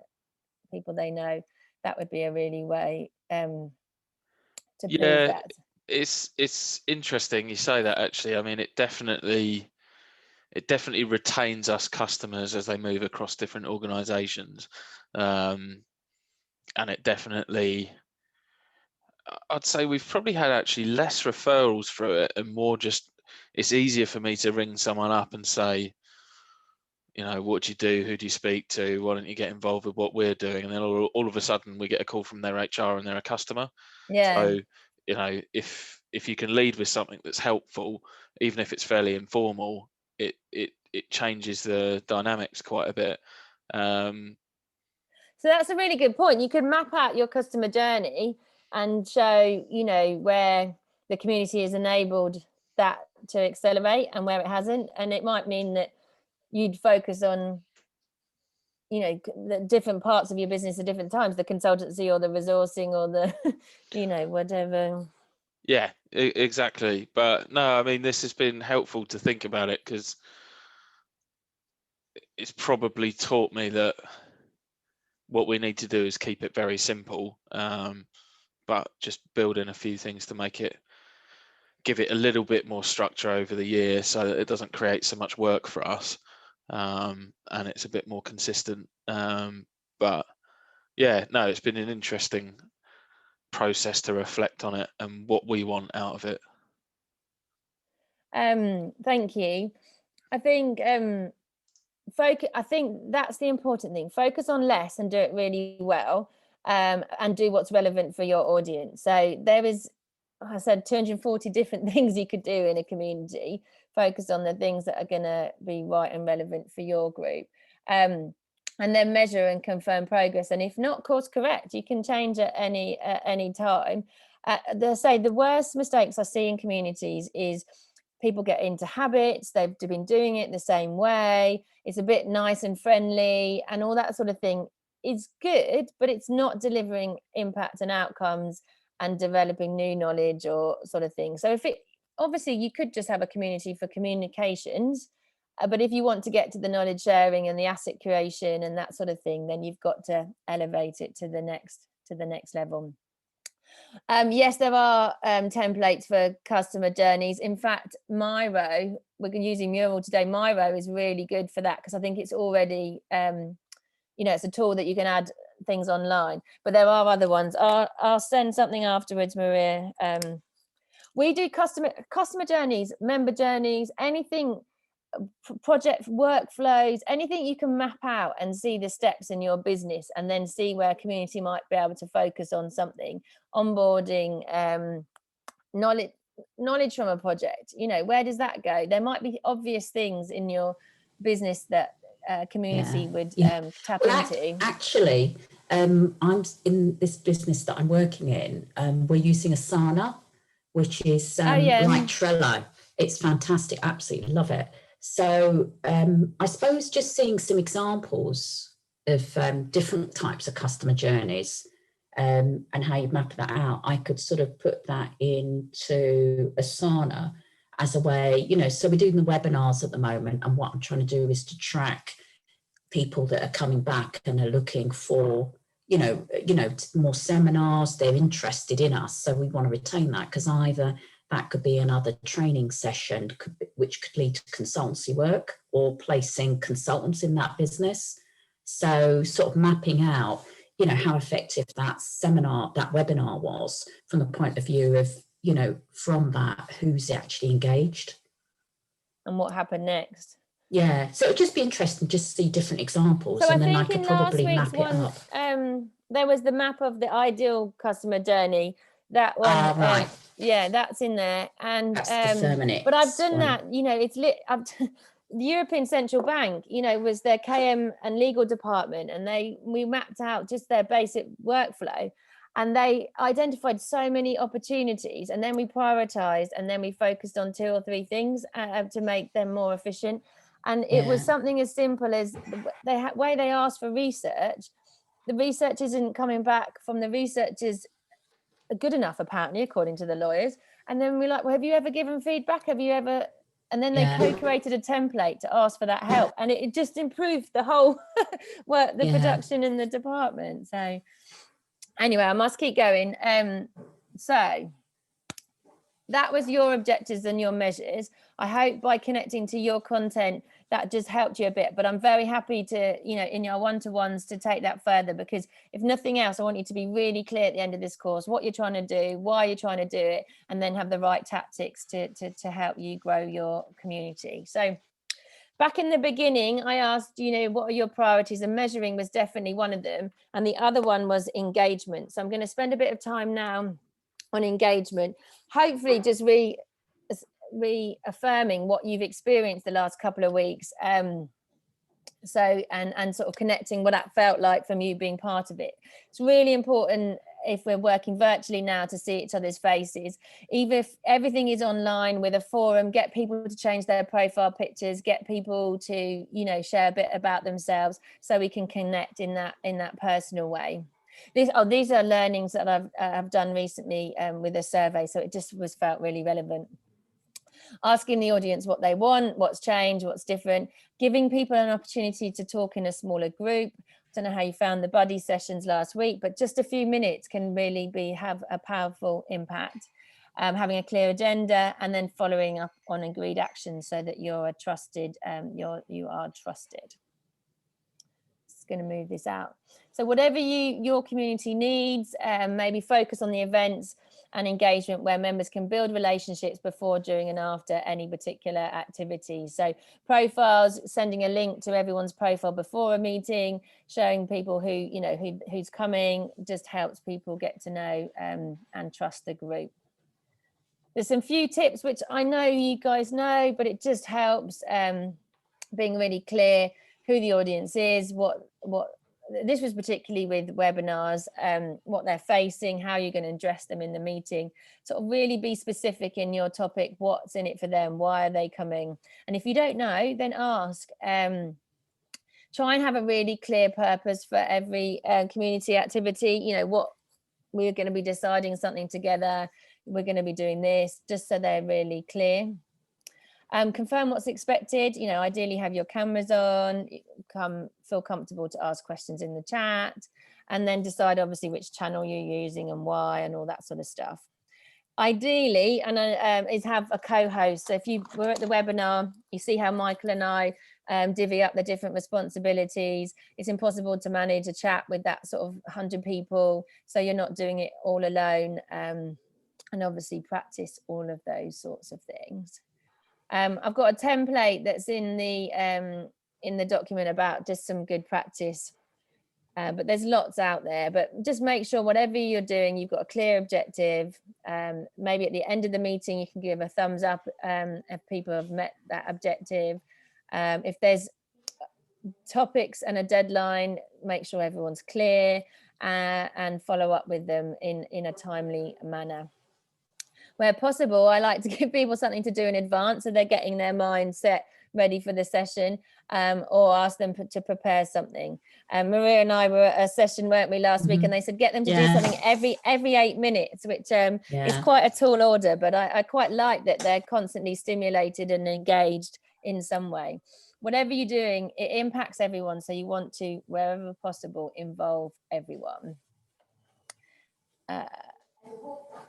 people they know, that would be a really way to prove Yeah, that. it's interesting you say that, actually. I mean, it definitely retains us customers as they move across different organizations. And it definitely, I'd say we've probably had actually less referrals through it and more just, it's easier for me to ring someone up and say, you know, what do you do? Who do you speak to? Why don't you get involved with what we're doing? And then all of a sudden we get a call from their HR and they're a customer. Yeah. So, you know, if you can lead with something that's helpful, even if it's fairly informal, it changes the dynamics quite a bit. So that's a really good point. You could map out your customer journey and show, you know, where the community has enabled that to accelerate and where it hasn't. And it might mean that you'd focus on, you know, the different parts of your business at different times, the consultancy or the resourcing or the, you know, whatever. Yeah, exactly. But no, I mean, this has been helpful to think about it, because it's probably taught me that what we need to do is keep it very simple, but just build in a few things to give it a little bit more structure over the year so that it doesn't create so much work for us, and it's a bit more consistent. But yeah, no, it's been an interesting process to reflect on it and what we want out of it. Thank you. I think I think that's the important thing. Focus on less and do it really well, and do what's relevant for your audience. So there is, I said, 240 different things you could do in a community. Focus on the things that are going to be right and relevant for your group, and then measure and confirm progress. And if not course correct, you can change at any time. They say the worst mistakes I see in communities is people get into habits, they've been doing it the same way, it's a bit nice and friendly and all that sort of thing is good, but it's not delivering impact and outcomes and developing new knowledge or sort of thing. So if it, obviously you could just have a community for communications, but if you want to get to the knowledge sharing and the asset creation and that sort of thing, then you've got to elevate it to the next level. Yes, there are templates for customer journeys. In fact, Miro, we're using Mural today. Miro is really good for that because I think it's already, you know, it's a tool that you can add things online. But there are other ones. I'll send something afterwards, Maria. We do customer journeys, member journeys, anything, project workflows, anything you can map out and see the steps in your business and then see where community might be able to focus on something, onboarding, knowledge from a project, you know, where does that go? There might be obvious things in your business that community would tap into. Actually, I'm in this business that I'm working in, we're using Asana, which is like Trello. It's fantastic, absolutely love it. So I suppose just seeing some examples of different types of customer journeys and how you map that out, I could sort of put that into Asana as a way, you know, so we're doing the webinars at the moment, and what I'm trying to do is to track people that are coming back and are looking for, you know, more seminars. They're interested in us, so we want to retain that, because either that could be another training session, which could lead to consultancy work or placing consultants in that business. So sort of mapping out, you know, how effective that seminar, that webinar was from the point of view of, you know, from that, who's actually engaged. And what happened next. Yeah, so it'd just be interesting to just see different examples, so and then I think could probably map it up. There was the map of the ideal customer journey. That one, right. Yeah, that's in there. And That's the Firmenich but I've done one. that. You know, it's lit. The European Central Bank, you know, was their KM and legal department, and we mapped out just their basic workflow, and they identified so many opportunities, and then we prioritized, and then we focused on 2 or 3 things to make them more efficient. And it was something as simple as the way they asked for research. the research isn't coming back from the researchers good enough, apparently, according to the lawyers. And then we're like, well, have you ever given feedback? Have you ever? And then they co-created a template to ask for that help, and it just improved the whole work, the production in the department. So anyway, I must keep going. So that was your objectives and your measures. I hope by connecting to your content, that just helped you a bit, but I'm very happy to, you know, in your one-to-ones to take that further, because if nothing else, I want you to be really clear at the end of this course, what you're trying to do, why you're trying to do it, and then have the right tactics to help you grow your community. So back in the beginning, I asked, you know, what are your priorities? And measuring was definitely one of them. And the other one was engagement. So I'm going to spend a bit of time now on engagement, hopefully just reaffirming what you've experienced the last couple of weeks. So and sort of connecting what that felt like from you being part of it. It's really important, if we're working virtually now, to see each other's faces. Even if everything is online with a forum, get people to change their profile pictures, get people to, you know, share a bit about themselves, so we can connect in that personal way. These are learnings that I've done recently with a survey, so it just felt really relevant. Asking the audience what they want, what's changed, what's different, giving people an opportunity to talk in a smaller group. I don't know how you found the buddy sessions last week, but just a few minutes can really have a powerful impact. Having a clear agenda, and then following up on agreed actions so that you're a trusted, you are trusted. Just going to move this out. So whatever your community needs, maybe focus on the events and engagement where members can build relationships before, during and after any particular activity. So profiles, sending a link to everyone's profile before a meeting, showing people who, you know, who's coming, just helps people get to know and trust the group. There's some few tips which I know you guys know, but it just helps being really clear who the audience is, what this was particularly with webinars, what they're facing, how you're going to address them in the meeting. Sort of really be specific in your topic, what's in it for them, why are they coming? And if you don't know, then ask. Try and have a really clear purpose for every community activity. You know, what we're going to be deciding something together, we're going to be doing this, just so they're really clear. Confirm what's expected. You know, ideally have your cameras on, feel comfortable to ask questions in the chat, and then decide obviously which channel you're using and why, and all that sort of stuff. Ideally, and is have a co-host. So if you were at the webinar, you see how Michael and I divvy up the different responsibilities. It's impossible to manage a chat with that sort of 100 people, so you're not doing it all alone, and obviously practice all of those sorts of things. I've got a template that's in the document about just some good practice, but there's lots out there. But just make sure whatever you're doing, you've got a clear objective. Maybe at the end of the meeting, you can give a thumbs up if people have met that objective. If there's topics and a deadline, make sure everyone's clear and follow up with them in a timely manner. Where possible, I like to give people something to do in advance, so they're getting their mindset ready for the session, or ask them to prepare something. Maria and I were at a session, weren't we, last week, and they said get them to do something every 8 minutes, which is quite a tall order, but I quite like that they're constantly stimulated and engaged in some way. Whatever you're doing, it impacts everyone, so you want to, wherever possible, involve everyone.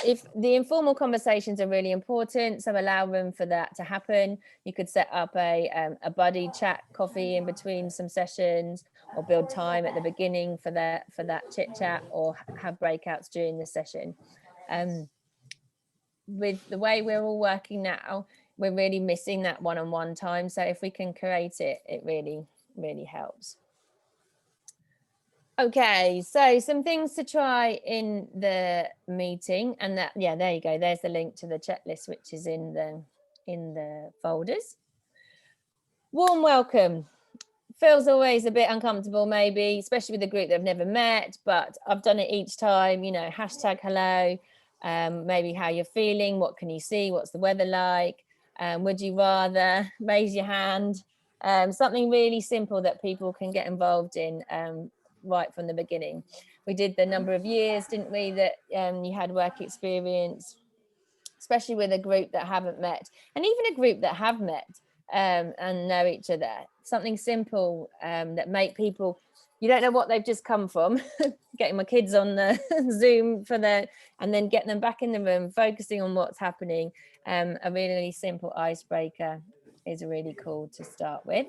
If the informal conversations are really important, so allow room for that to happen. You could set up a buddy chat coffee in between some sessions, or build time at the beginning for that chit chat, or have breakouts during the session. With the way we're all working now, we're really missing that one-on-one time. So if we can create it, it really, really helps. Okay, so some things to try in the meeting, and that, yeah, there you go. There's the link to the checklist, which is in the folders. Warm welcome. Feels always a bit uncomfortable, maybe, especially with a group that have never met, but I've done it each time. You know, hashtag hello, maybe how you're feeling, what can you see, what's the weather like, would you rather, raise your hand, something really simple that people can get involved in. right from the beginning. We did the number of years, didn't we, that you had work experience, especially with a group that haven't met, and even a group that have met and know each other. Something simple that make people, you don't know what they've just come from, getting my kids on the Zoom and then getting them back in the room, focusing on what's happening. A really simple icebreaker is really cool to start with.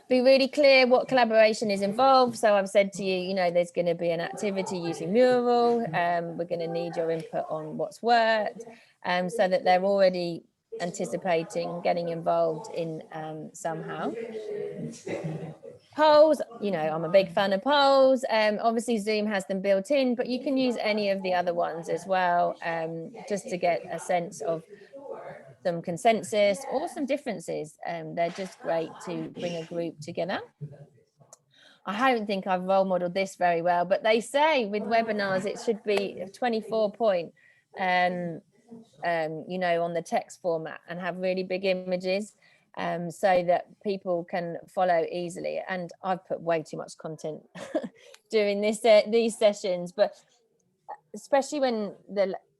Be really clear what collaboration is involved. So I've said to you, you know, there's going to be an activity using Mural. We're going to need your input on what's worked, so that they're already anticipating getting involved in somehow. Polls, you know, I'm a big fan of polls. Obviously Zoom has them built in, but you can use any of the other ones as well, just to get a sense of some consensus or some differences. They're just great to bring a group together. I don't think I've role modeled this very well, but they say with webinars it should be a 24 point, you know, on the text format, and have really big images, so that people can follow easily. And I've put way too much content during these sessions, but especially when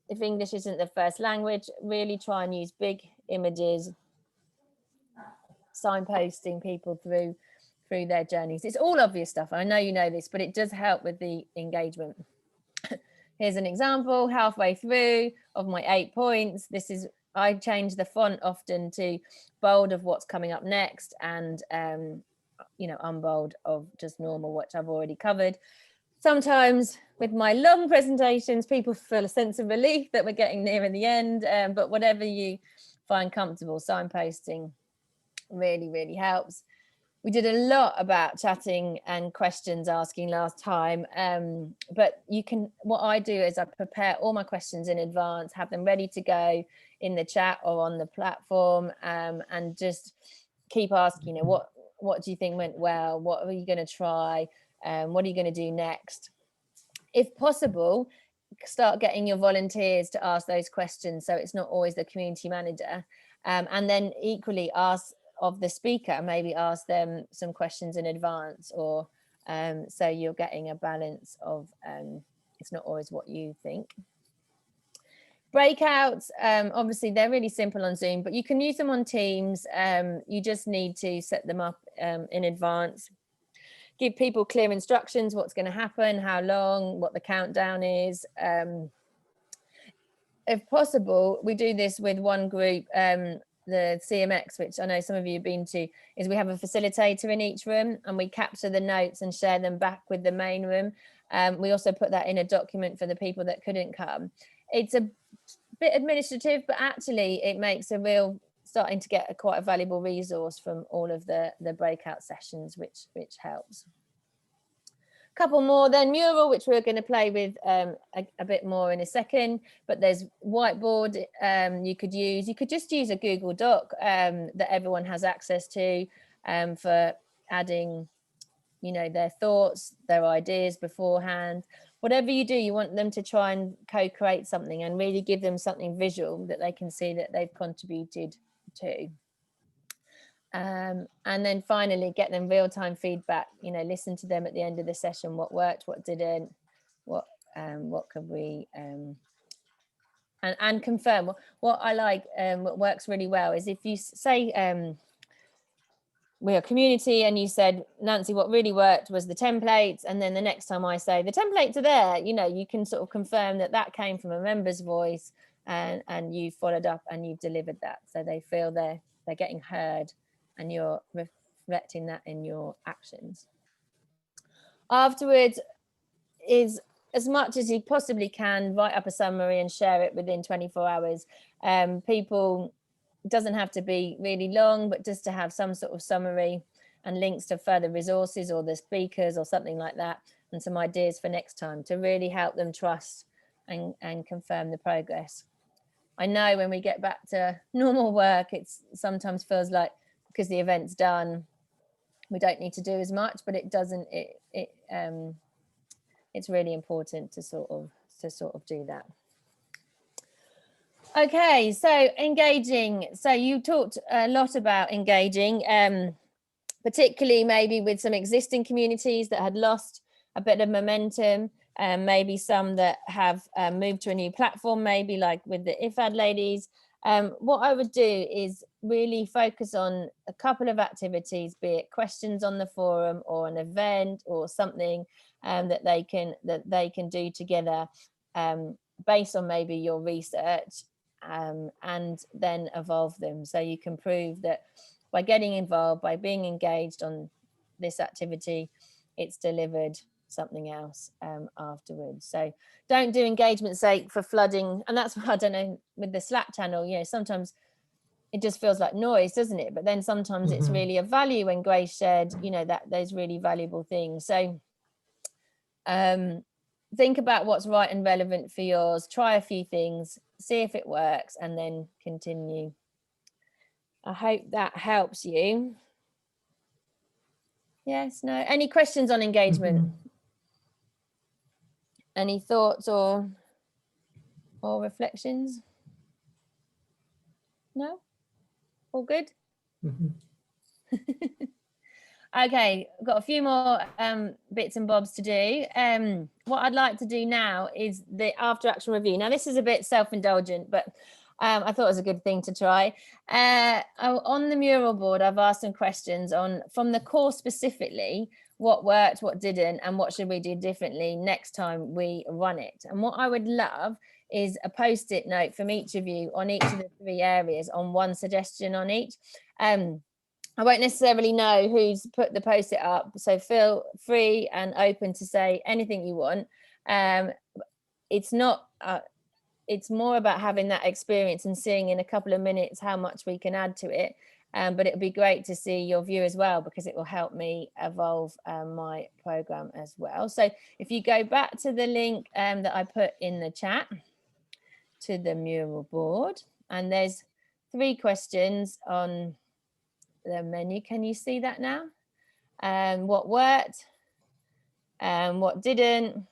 if English isn't the first language, really try and use big images, signposting people through their journeys. It's all obvious stuff. I know you know this, but it does help with the engagement. Here's an example halfway through of my 8 points. I change the font often to bold of what's coming up next, and you know, unbold of just normal, which I've already covered. Sometimes with my long presentations, people feel a sense of relief that we're getting near in the end, but whatever you find comfortable, signposting really, really helps. We did a lot about chatting and questions asking last time, but what I do is I prepare all my questions in advance, have them ready to go in the chat or on the platform, and just keep asking, you know, what do you think went well? What are you going to try? What are you going to do next? If possible, start getting your volunteers to ask those questions, so it's not always the community manager, and then equally ask of the speaker, maybe ask them some questions in advance, or so you're getting a balance of it's not always what you think. Breakouts, obviously they're really simple on Zoom, but you can use them on Teams. You just need to set them up in advance. Give people clear instructions, what's going to happen, how long, what the countdown is. If possible, we do this with one group, the CMX, which I know some of you have been to, is we have a facilitator in each room, and we capture the notes and share them back with the main room. We also put that in a document for the people that couldn't come. It's a bit administrative, but actually it makes a real starting to get quite a valuable resource from all of the breakout sessions, which helps. A couple more then. Mural, which we're going to play with a bit more in a second, but there's whiteboard you could use. You could just use a Google Doc that everyone has access to for adding, you know, their thoughts, their ideas beforehand. Whatever you do, you want them to try and co-create something and really give them something visual that they can see that they've contributed to. And then finally get them real-time feedback, you know, listen to them at the end of the session, what worked, what didn't, what could we, and confirm. What I like, what works really well is if you say, we're a community, and you said, Nancy, what really worked was the templates, and then the next time I say the templates are there, you know, you can sort of confirm that came from a member's voice, and you followed up and you've delivered that, so they feel they're getting heard, and you're reflecting that in your actions. Afterwards is, as much as you possibly can, write up a summary and share it within 24 hours. People, it doesn't have to be really long, but just to have some sort of summary and links to further resources or the speakers or something like that, and some ideas for next time to really help them trust and confirm the progress. I know when we get back to normal work, it's sometimes feels like, because the event's done, we don't need to do as much, but it doesn't, it's really important to sort of do that. Okay, so engaging. So you talked a lot about engaging. particularly maybe with some existing communities that had lost a bit of momentum, and maybe some that have moved to a new platform, maybe like with the IFAD ladies. What I would do is really focus on a couple of activities, be it questions on the forum or an event or something that they can do together, based on maybe your research, and then evolve them. So you can prove that by getting involved, by being engaged on this activity, it's delivered something else afterwards. So don't do engagement sake for flooding. And that's what I don't know with the Slack channel, you know, sometimes it just feels like noise, doesn't it? But then sometimes it's really a value when Grace shared, you know, that there's really valuable things. So think about what's right and relevant for yours, try a few things, see if it works, and then continue. I hope that helps you. Yes, no, any questions on engagement? Any thoughts or reflections? No? All good? Okay, I've got a few more bits and bobs to do. What I'd like to do now is the after action review. Now, this is a bit self-indulgent, but I thought it was a good thing to try. On the mural board, I've asked some questions on, from the course specifically, what worked, what didn't, and what should we do differently next time we run it. And what I would love is a post-it note from each of you on each of the 3 areas, on one suggestion on each. I won't necessarily know who's put the post-it up, so feel free and open to say anything you want. It's not, it's more about having that experience and seeing in a couple of minutes how much we can add to it. But it would be great to see your view as well, because it will help me evolve my program as well. So if you go back to the link that I put in the chat to the mural board, and there's 3 questions on the menu. Can you see that now? What worked, what didn't,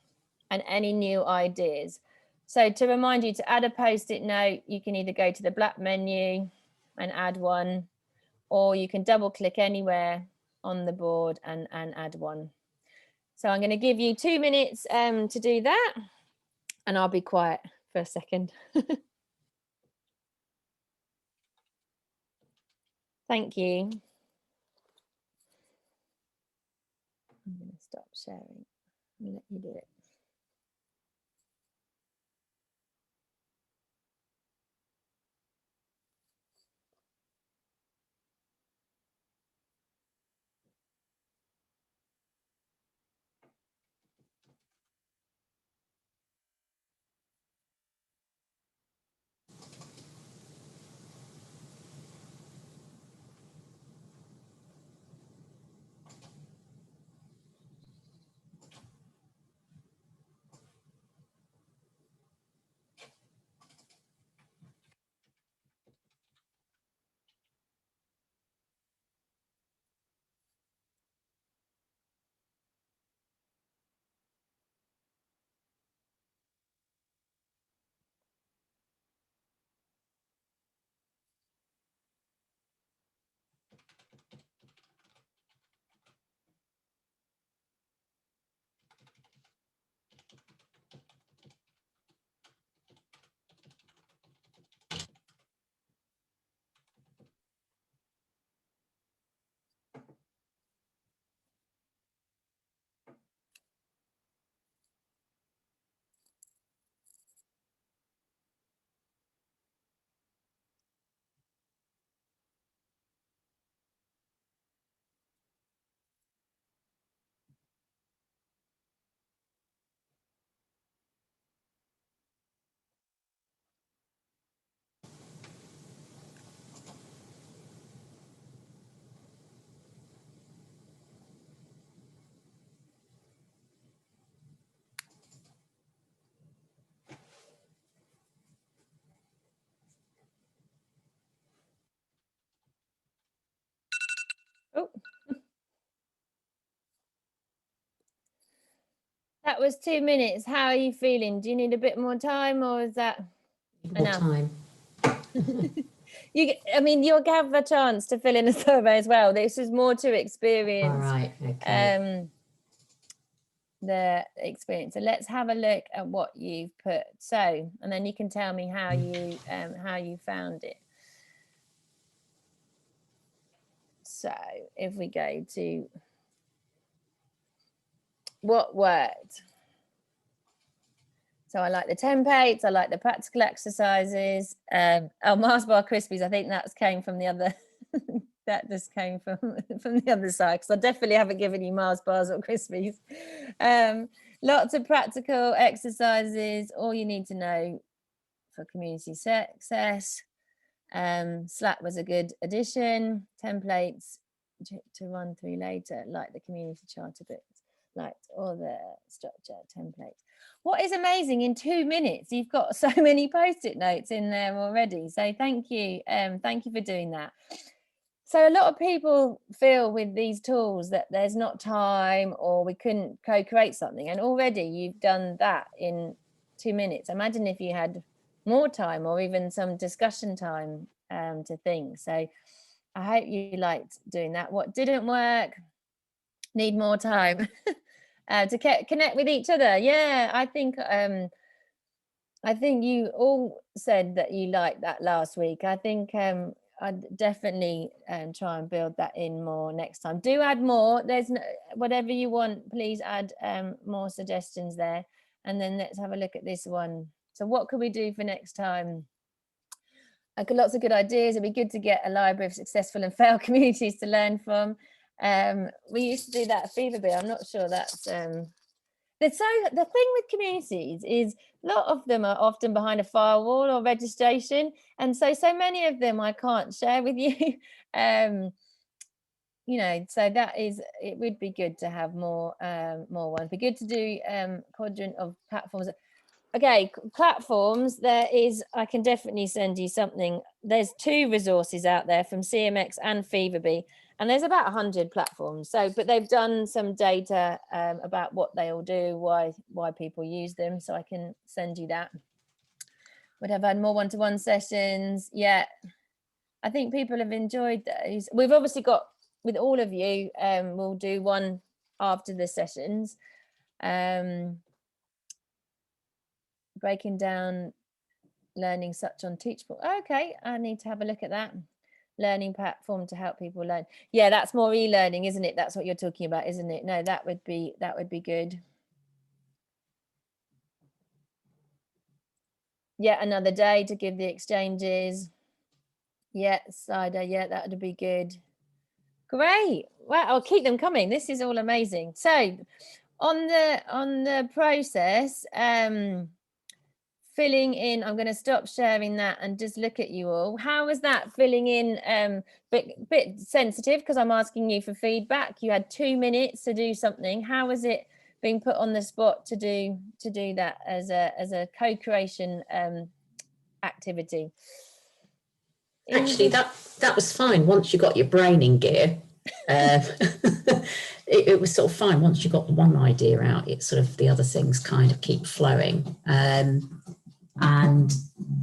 and any new ideas. So to remind you to add a post-it note, you can either go to the black menu and add one, or you can double click anywhere on the board and add one. So I'm going to give you 2 minutes to do that, and I'll be quiet for a second. Thank you. I'm going to stop sharing and let you do it. Oh, that was 2 minutes. How are you feeling? Do you need a bit more time, or is that More enough? time. I mean, you'll have a chance to fill in a survey as well. This is more to All experience. right. Okay. The experience. So let's have a look at what you've put. So, and then you can tell me how you found it. So if we go to what worked. So I like the templates, I like the practical exercises. Mars bar Krispies, I think that's came from the other, that just came from the other side, because I definitely haven't given you Mars bars or Krispies. Lots of practical exercises, all you need to know for community success. Slack was a good addition. Templates to run through later, like the community charter bits, like all the structure templates. What is amazing, in 2 minutes, you've got so many post-it notes in there already. So thank you for doing that. So a lot of people feel with these tools that there's not time, or we couldn't co-create something. And already you've done that in 2 minutes. Imagine if you had more time, or even some discussion time to think. So I hope you liked doing that. What didn't work? Need more time to connect with each other. Yeah, I think you all said that you liked that last week. I think I'd definitely try and build that in more next time. Do add more. There's whatever you want, please add more suggestions there. And then let's have a look at this one. So what could we do for next time? I got lots of good ideas. It'd be good to get a library of successful and failed communities to learn from. We used to do that at Feverby. I'm not sure that's the thing with communities is a lot of them are often behind a firewall or registration, and so many of them I can't share with you. You know, so that is, it would be good to have more ones. Be good to do quadrant of platforms. Okay, platforms, there is, I can definitely send you something. There's 2 resources out there from CMX and Feverby, and there's about 100 platforms. So, but they've done some data about what they all do, why people use them. So I can send you that. Would have had more one-to-one sessions. Yeah, I think people have enjoyed those. We've obviously got, with all of you, we'll do one after the sessions. Breaking down learning such on Teachable. Okay, I need to have a look at that. Learning platform to help people learn. Yeah, that's more e-learning, isn't it? That's what you're talking about, isn't it? No, that would be good. Yeah, another day to give the exchanges. Yeah, cider. Yeah, that would be good. Great. Well, I'll keep them coming. This is all amazing. So on the process, filling in, I'm going to stop sharing that and just look at you all. How was that filling in? Bit sensitive because I'm asking you for feedback. You had 2 minutes to do something. How was it being put on the spot to do that as a co-creation activity? Actually, that was fine once you got your brain in gear. It was sort of fine once you got the one idea out. It's sort of the other things kind of keep flowing. And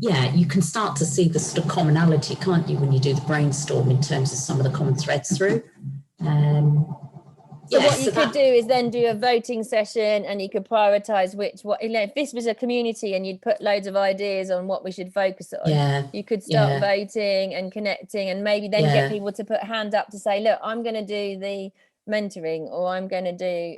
yeah, you can start to see the sort of commonality, can't you, when you do the brainstorm in terms of some of the common threads through. So what you could do is then do a voting session, and you could prioritize if this was a community and you'd put loads of ideas on what we should focus on, you could start voting and connecting, and maybe then get people to put a hand up to say, look, I'm going to do the mentoring, or I'm going to do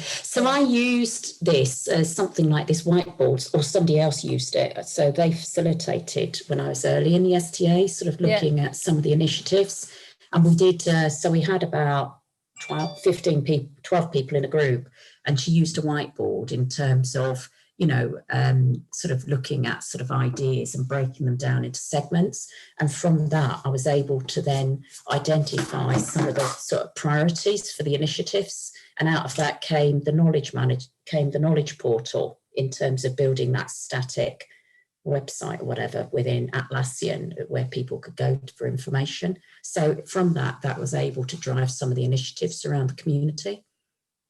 so I used this as something like this whiteboard, or somebody else used it, so they facilitated when I was early in the STA, sort of looking at some of the initiatives, and we did so we had about 12 people in a group, and she used a whiteboard in terms of, you know, sort of looking at sort of ideas and breaking them down into segments. And from that, I was able to then identify some of the sort of priorities for the initiatives. And out of that came the knowledge portal in terms of building that static website or whatever within Atlassian where people could go for information. So from that was able to drive some of the initiatives around the community.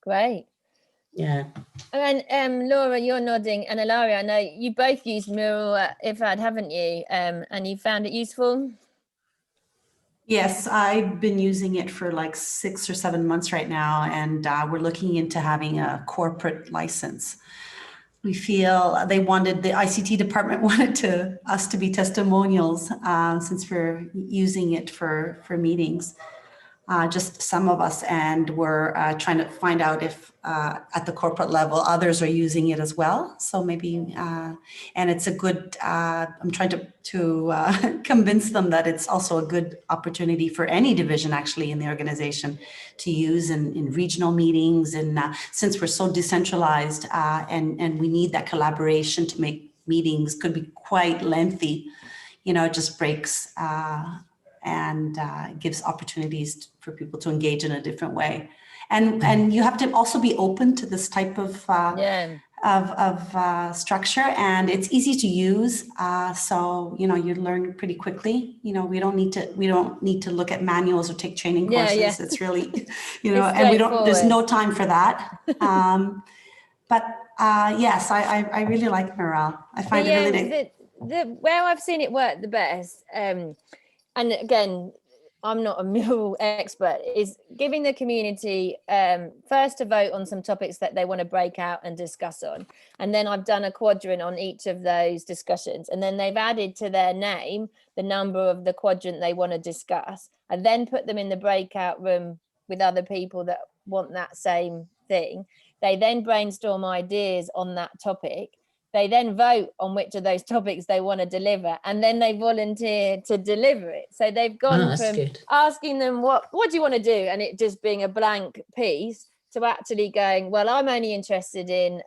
Great. Yeah. And Laura, you're nodding, and Ilaria, I know you both used Mural at IFAD, haven't you? And you found it useful? Yes, I've been using it for like 6 or 7 months right now, and we're looking into having a corporate license. We feel the ICT department wanted us to be testimonials since we're using it for meetings. Just some of us, and we're trying to find out if at the corporate level others are using it as well. So maybe, and it's a good. I'm trying to convince them that it's also a good opportunity for any division actually in the organization to use in regional meetings. And since we're so decentralized and we need that collaboration to make meetings could be quite lengthy, it just breaks. And gives opportunities for people to engage in a different way, and you have to also be open to this type of structure, and it's easy to use. So you learn pretty quickly. We don't need to look at manuals or take training courses. Yeah. It's really and there's no time for that. But yes, I really like Morale. I find it really where I've seen it work the best. And again, I'm not a mural expert, is giving the community first to vote on some topics that they want to break out and discuss on. And then I've done a quadrant on each of those discussions. And then they've added to their name the number of the quadrant they want to discuss. And then put them in the breakout room with other people that want that same thing. They then brainstorm ideas on that topic. They then vote on which of those topics they want to deliver, and then they volunteer to deliver it. So they've gone from asking them, what do you want to do? And it just being a blank piece, to actually going, well, I'm only interested in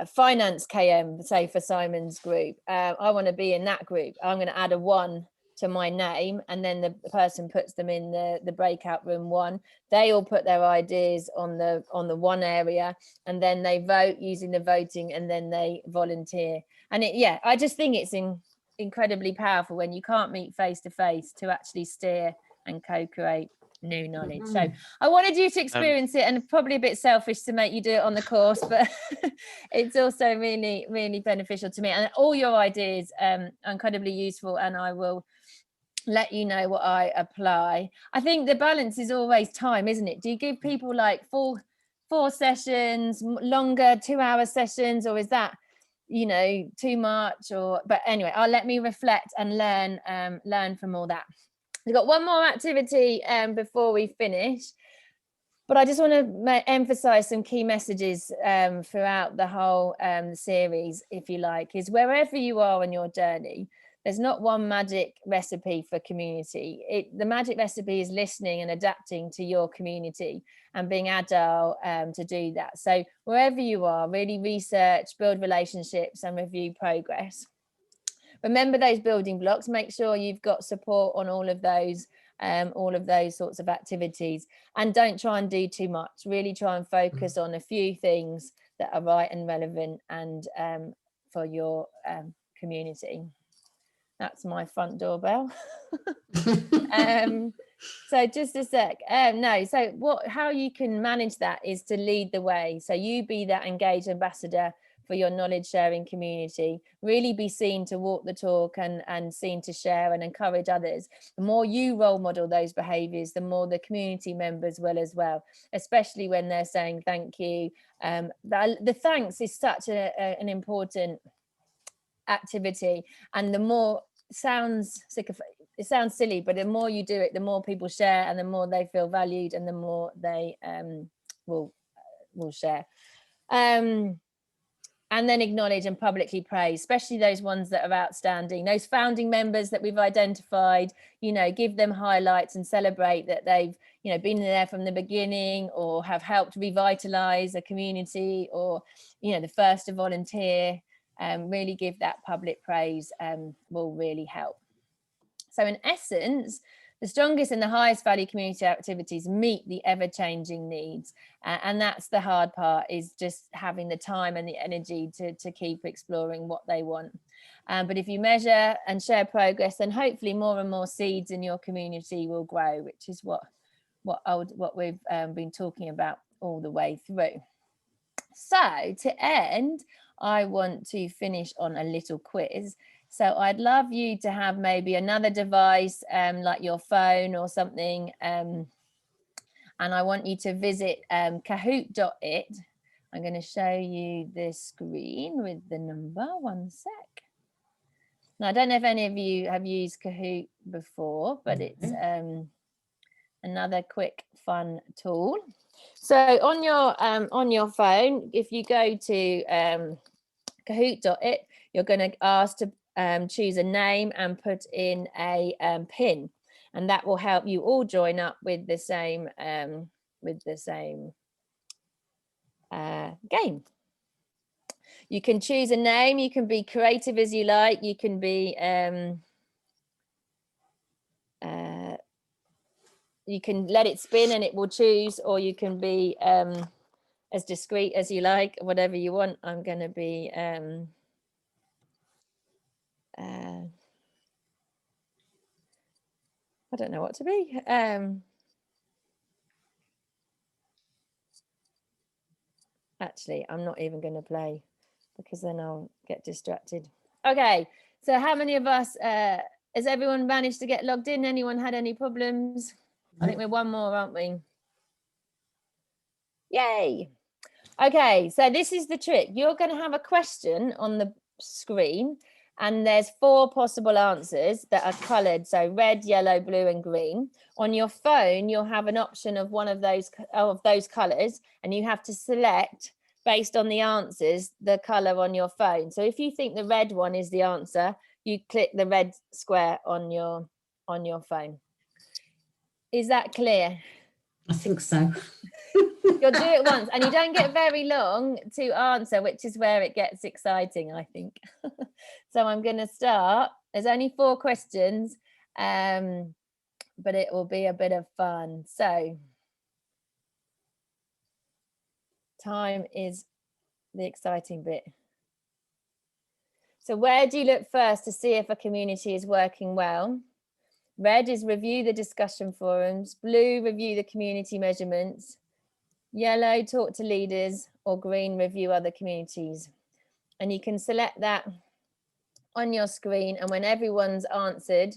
finance KM, say for Simon's group. I want to be in that group. I'm going to add a 1 to my name, and then the person puts them in the breakout room 1. They all put their ideas on the 1 area, and then they vote using the voting, and then they volunteer. And I just think it's incredibly powerful when you can't meet face to face to actually steer and co-create new knowledge. So I wanted you to experience it, and probably a bit selfish to make you do it on the course, but it's also really, really beneficial to me. And all your ideas are incredibly useful, and I will let you know what I apply. I think the balance is always time, isn't it? Do you give people like four sessions, longer 2-hour sessions, or is that too much? But anyway, I'll let me reflect and learn from all that. We've got one more activity before we finish, but I just want to emphasize some key messages throughout the whole series, if you like, is wherever you are on your journey, there's not one magic recipe for community. The magic recipe is listening and adapting to your community and being agile to do that. So wherever you are, really research, build relationships, and review progress. Remember those building blocks. Make sure you've got support on all of those sorts of activities, and don't try and do too much. Really try and focus on a few things that are right and relevant and for your community. That's my front doorbell. So just a sec. How you can manage that is to lead the way. So you be that engaged ambassador for your knowledge sharing community. Really be seen to walk the talk and seen to share and encourage others. The more you role model those behaviors, the more the community members will as well, especially when they're saying thank you. The thanks is such an important activity, and the more it sounds silly, but the more you do it, the more people share, and the more they feel valued, and the more they will share. And then acknowledge and publicly praise, especially those ones that are outstanding, those founding members that we've identified. Give them highlights and celebrate that they've been there from the beginning, or have helped revitalize a community, or the first to volunteer. Really give that public praise will really help. So in essence, the strongest and the highest value community activities meet the ever-changing needs. And that's the hard part, is just having the time and the energy to keep exploring what they want. But if you measure and share progress, then hopefully more and more seeds in your community will grow, which is what we've been talking about all the way through. So to end, I want to finish on a little quiz. So I'd love you to have maybe another device like your phone or something. And I want you to visit kahoot.it. I'm going to show you this screen with the number. One sec. Now, I don't know if any of you have used Kahoot before, but it's another quick, fun tool. So on your phone, if you go to kahoot.it, you're going to ask to choose a name and put in a pin, and that will help you all join up with the same game. You can choose a name. You can be creative as you like. You can be you can let it spin and it will choose, or you can be as discreet as you like, whatever you want. I'm going to be I don't know what to be. Actually, I'm not even going to play because then I'll get distracted. Okay, so how many of us, has everyone managed to get logged in? Anyone had any problems? I think we're one more, aren't we? Yay. Okay, so this is the trick. You're going to have a question on the screen, and there's 4 possible answers that are coloured, so red, yellow, blue and green. On your phone, you'll have an option of one of those colours, and you have to select, based on the answers, the colour on your phone. So if you think the red one is the answer, you click the red square on your phone. Is that clear? I think so. You'll do it once and you don't get very long to answer, which is where it gets exciting, I think. So I'm going to start. There's only 4 questions, but it will be a bit of fun. So time is the exciting bit. So where do you look first to see if a community is working well? Red is review the discussion forums. Blue, review the community measurements. Yellow, talk to leaders, or green, review other communities. And you can select that on your screen, and when everyone's answered,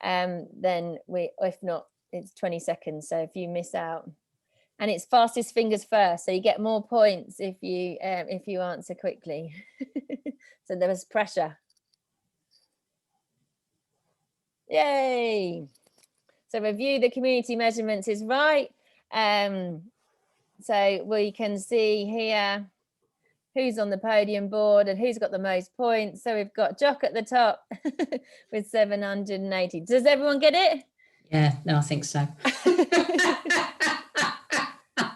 then if not, it's 20 seconds. So if you miss out, and it's fastest fingers first, so you get more points if you answer quickly. So there was pressure. Yay! So review the community measurements is right. So we can see here who's on the podium board and who's got the most points. So we've got Jock at the top with 780. Does everyone get it? Yeah, no, I think so.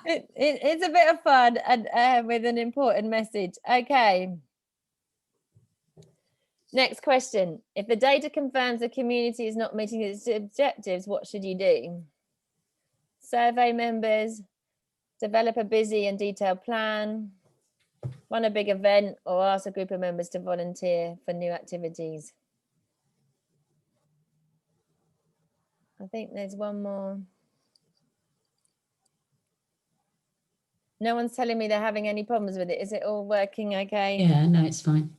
It's a bit of fun and with an important message. Okay. Next question. If the data confirms the community is not meeting its objectives, what should you do? Survey members, develop a busy and detailed plan, run a big event, or ask a group of members to volunteer for new activities. I think there's one more. No one's telling me they're having any problems with it. Is it all working okay? Yeah, no, it's fine.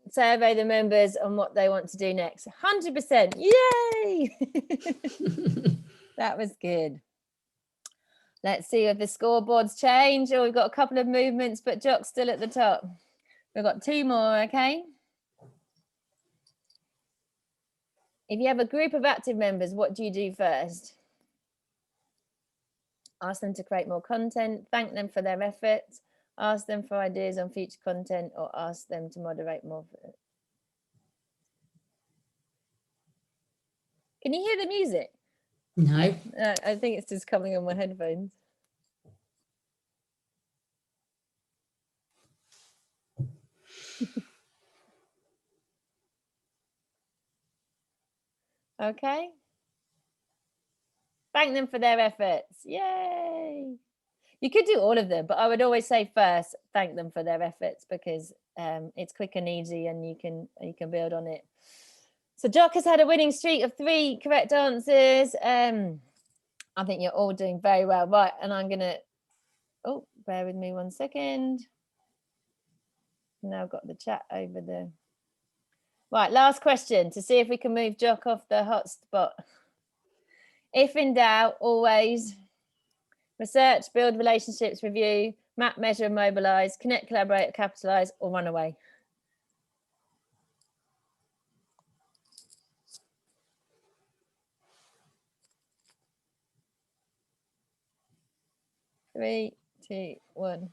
Survey the members on what they want to do next. 100%. Yay! That was good. Let's see if the scoreboards change. Oh, we've got a couple of movements, but Jock's still at the top. We've got 2 more, okay? If you have a group of active members, what do you do first? Ask them to create more content, thank them for their efforts, ask them for ideas on future content, or ask them to moderate more. Can you hear the music? No. I think it's just coming on my headphones. Okay. Thank them for their efforts. Yay. You could do all of them, but I would always say first, thank them for their efforts, because it's quick and easy and you can build on it. So Jock has had a winning streak of 3 correct answers. I think you're all doing very well. Right, and I'm gonna, oh, bear with me 1 second. Now I've got the chat over the. Right, last question to see if we can move Jock off the hot spot. If in doubt, always research, build relationships, review, map, measure, mobilize, connect, collaborate, capitalize, or run away. Three, two, one.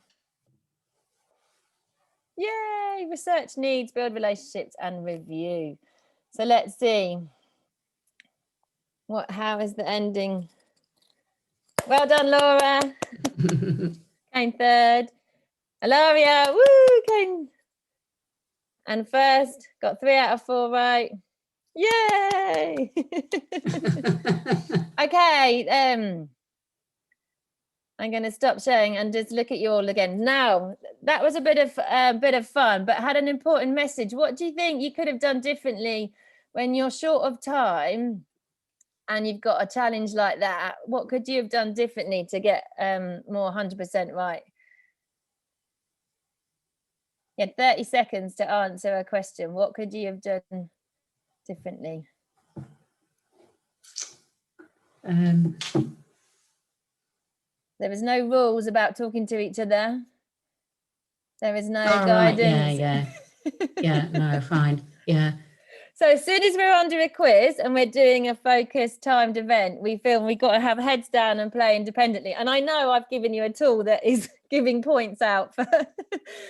Yay! Research, needs, build relationships, and review. So let's see. How is the ending? Well done, Laura. Came third. Ilaria, woo, came. And first, got 3 out of 4 right. Yay! Okay, I'm going to stop sharing and just look at you all again. Now, that was a bit of fun, but had an important message. What do you think you could have done differently when you're short of time and you've got a challenge like that? What could you have done differently to get more 100% right? You had 30 seconds to answer a question. What could you have done differently? There was no rules about talking to each other. There is no guidance. Right. Yeah, no, fine. Yeah. So as soon as we're under a quiz and we're doing a focused timed event, we feel we've got to have heads down and play independently. And I know I've given you a tool that is giving points out for,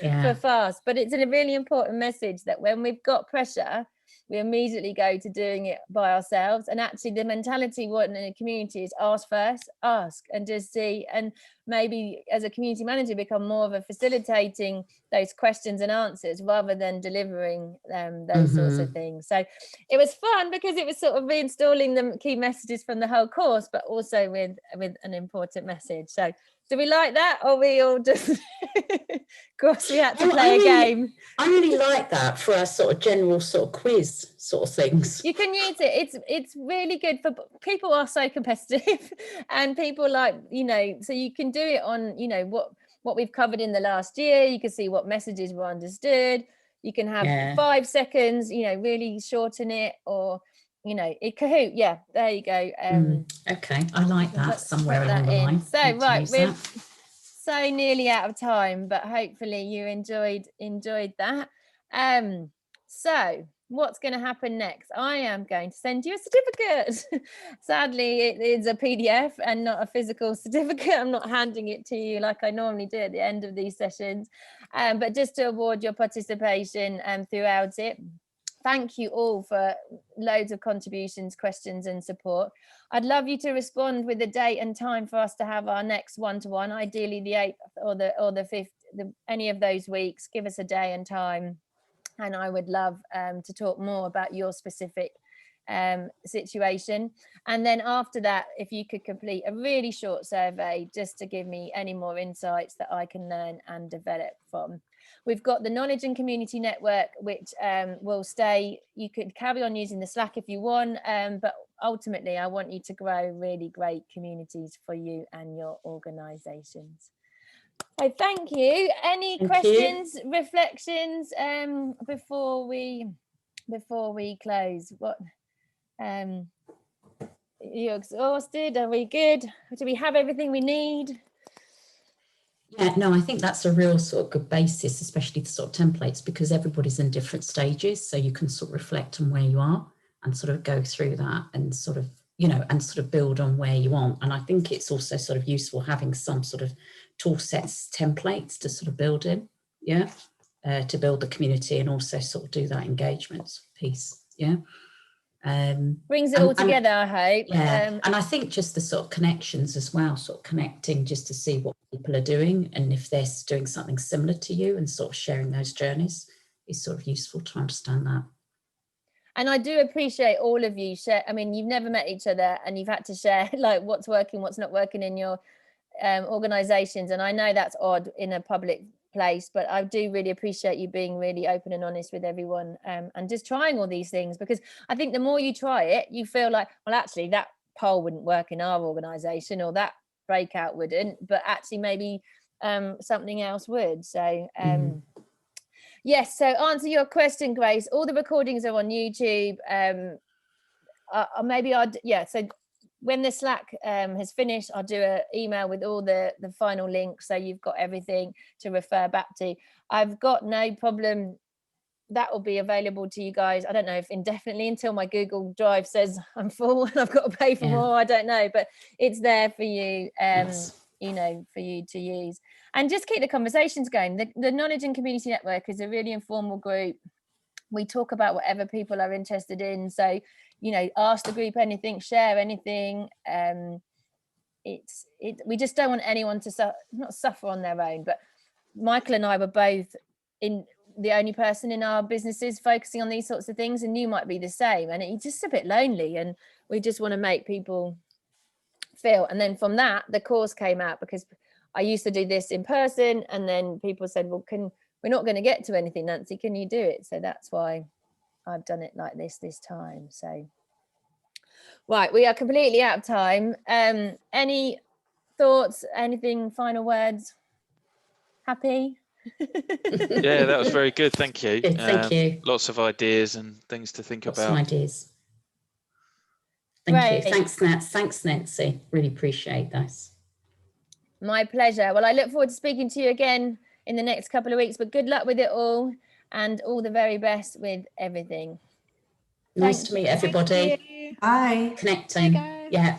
for fast, but it's a really important message that when we've got pressure, we immediately go to doing it by ourselves. And actually the mentality in a community is ask first, ask and just see, and maybe as a community manager become more of a facilitating those questions and answers rather than delivering those sorts of things. So it was fun because it was sort of reinstalling the key messages from the whole course, but also with an important message. So do we like that, or we all just of course we had to play a game? I really like that for our sort of general sort of quiz sort of things. You can use it. It's really good for people are so competitive and people like, so you can do it on, what we've covered in the last year. You can see what messages were understood. You can have 5 seconds, really shorten it, or Kahoot. Yeah, there you go. Okay, I like that somewhere along the line. So right, we're so nearly out of time, but hopefully you enjoyed that. So what's going to happen next? I am going to send you a certificate. Sadly, it is a PDF and not a physical certificate. I'm not handing it to you like I normally do at the end of these sessions, but just to award your participation throughout it. Thank you all for loads of contributions, questions and support. I'd love you to respond with a date and time for us to have our next one-to-one, ideally the 8th or the 5th, any of those weeks. Give us a day and time. And I would love to talk more about your specific situation. And then after that, if you could complete a really short survey just to give me any more insights that I can learn and develop from. We've got the Knowledge and Community Network, which will stay. You could carry on using the Slack if you want, but ultimately I want you to grow really great communities for you and your organizations. So thank you. Any questions, reflections before we close? What you exhausted? Are we good? Do we have everything we need? Yeah, no, I think that's a real sort of good basis, especially the sort of templates, because everybody's in different stages. So you can sort of reflect on where you are and sort of go through that and sort of, and sort of build on where you want. And I think it's also sort of useful having some sort of tool sets, templates to sort of build in, to build the community and also sort of do that engagement piece, brings it all together, I hope. And I think just the sort of connections as well, sort of connecting just to see what people are doing and if they're doing something similar to you and sort of sharing those journeys is sort of useful to understand that. And I do appreciate all of you share. I mean, you've never met each other and you've had to share like what's working, what's not working in your organizations. And I know that's odd in a public place, but I do really appreciate you being really open and honest with everyone and just trying all these things, because I think the more you try it, you feel like, well, actually that poll wouldn't work in our organization or that breakout wouldn't, but actually maybe something else would. So yes, so answer your question, Grace. All the recordings are on YouTube. Maybe so when the Slack has finished, I'll do an email with all the final links, so you've got everything to refer back to. I've got no problem. That will be available to you guys. I don't know if indefinitely, until my Google Drive says I'm full and I've got to pay for more. I don't know, but it's there for you, you know, for you to use. And just keep the conversations going. The Knowledge and Community Network is a really informal group. We talk about whatever people are interested in. So, you know, ask the group anything, share anything. We just don't want anyone to not suffer on their own. But Michael and I were both the only person in our businesses focusing on these sorts of things, and you might be the same, and it's just a bit lonely, and we just want to make people feel. And then from that, the course came out, because I used to do this in person, and then people said, well, we're not going to get to anything, Nancy, can you do it? So that's why I've done it like this time. So right, we are completely out of time. Any thoughts, anything, final words? Happy? Yeah, that was very good. Thank you. Thank you. Lots of ideas and things to think Lots about. of ideas. Thank you. Thanks, Nat. Thanks, Nancy. Really appreciate this. My pleasure. Well, I look forward to speaking to you again in the next couple of weeks, but good luck with it all, and all the very best with everything. Nice to meet everybody. Bye. Connecting. Bye, guys. Yeah.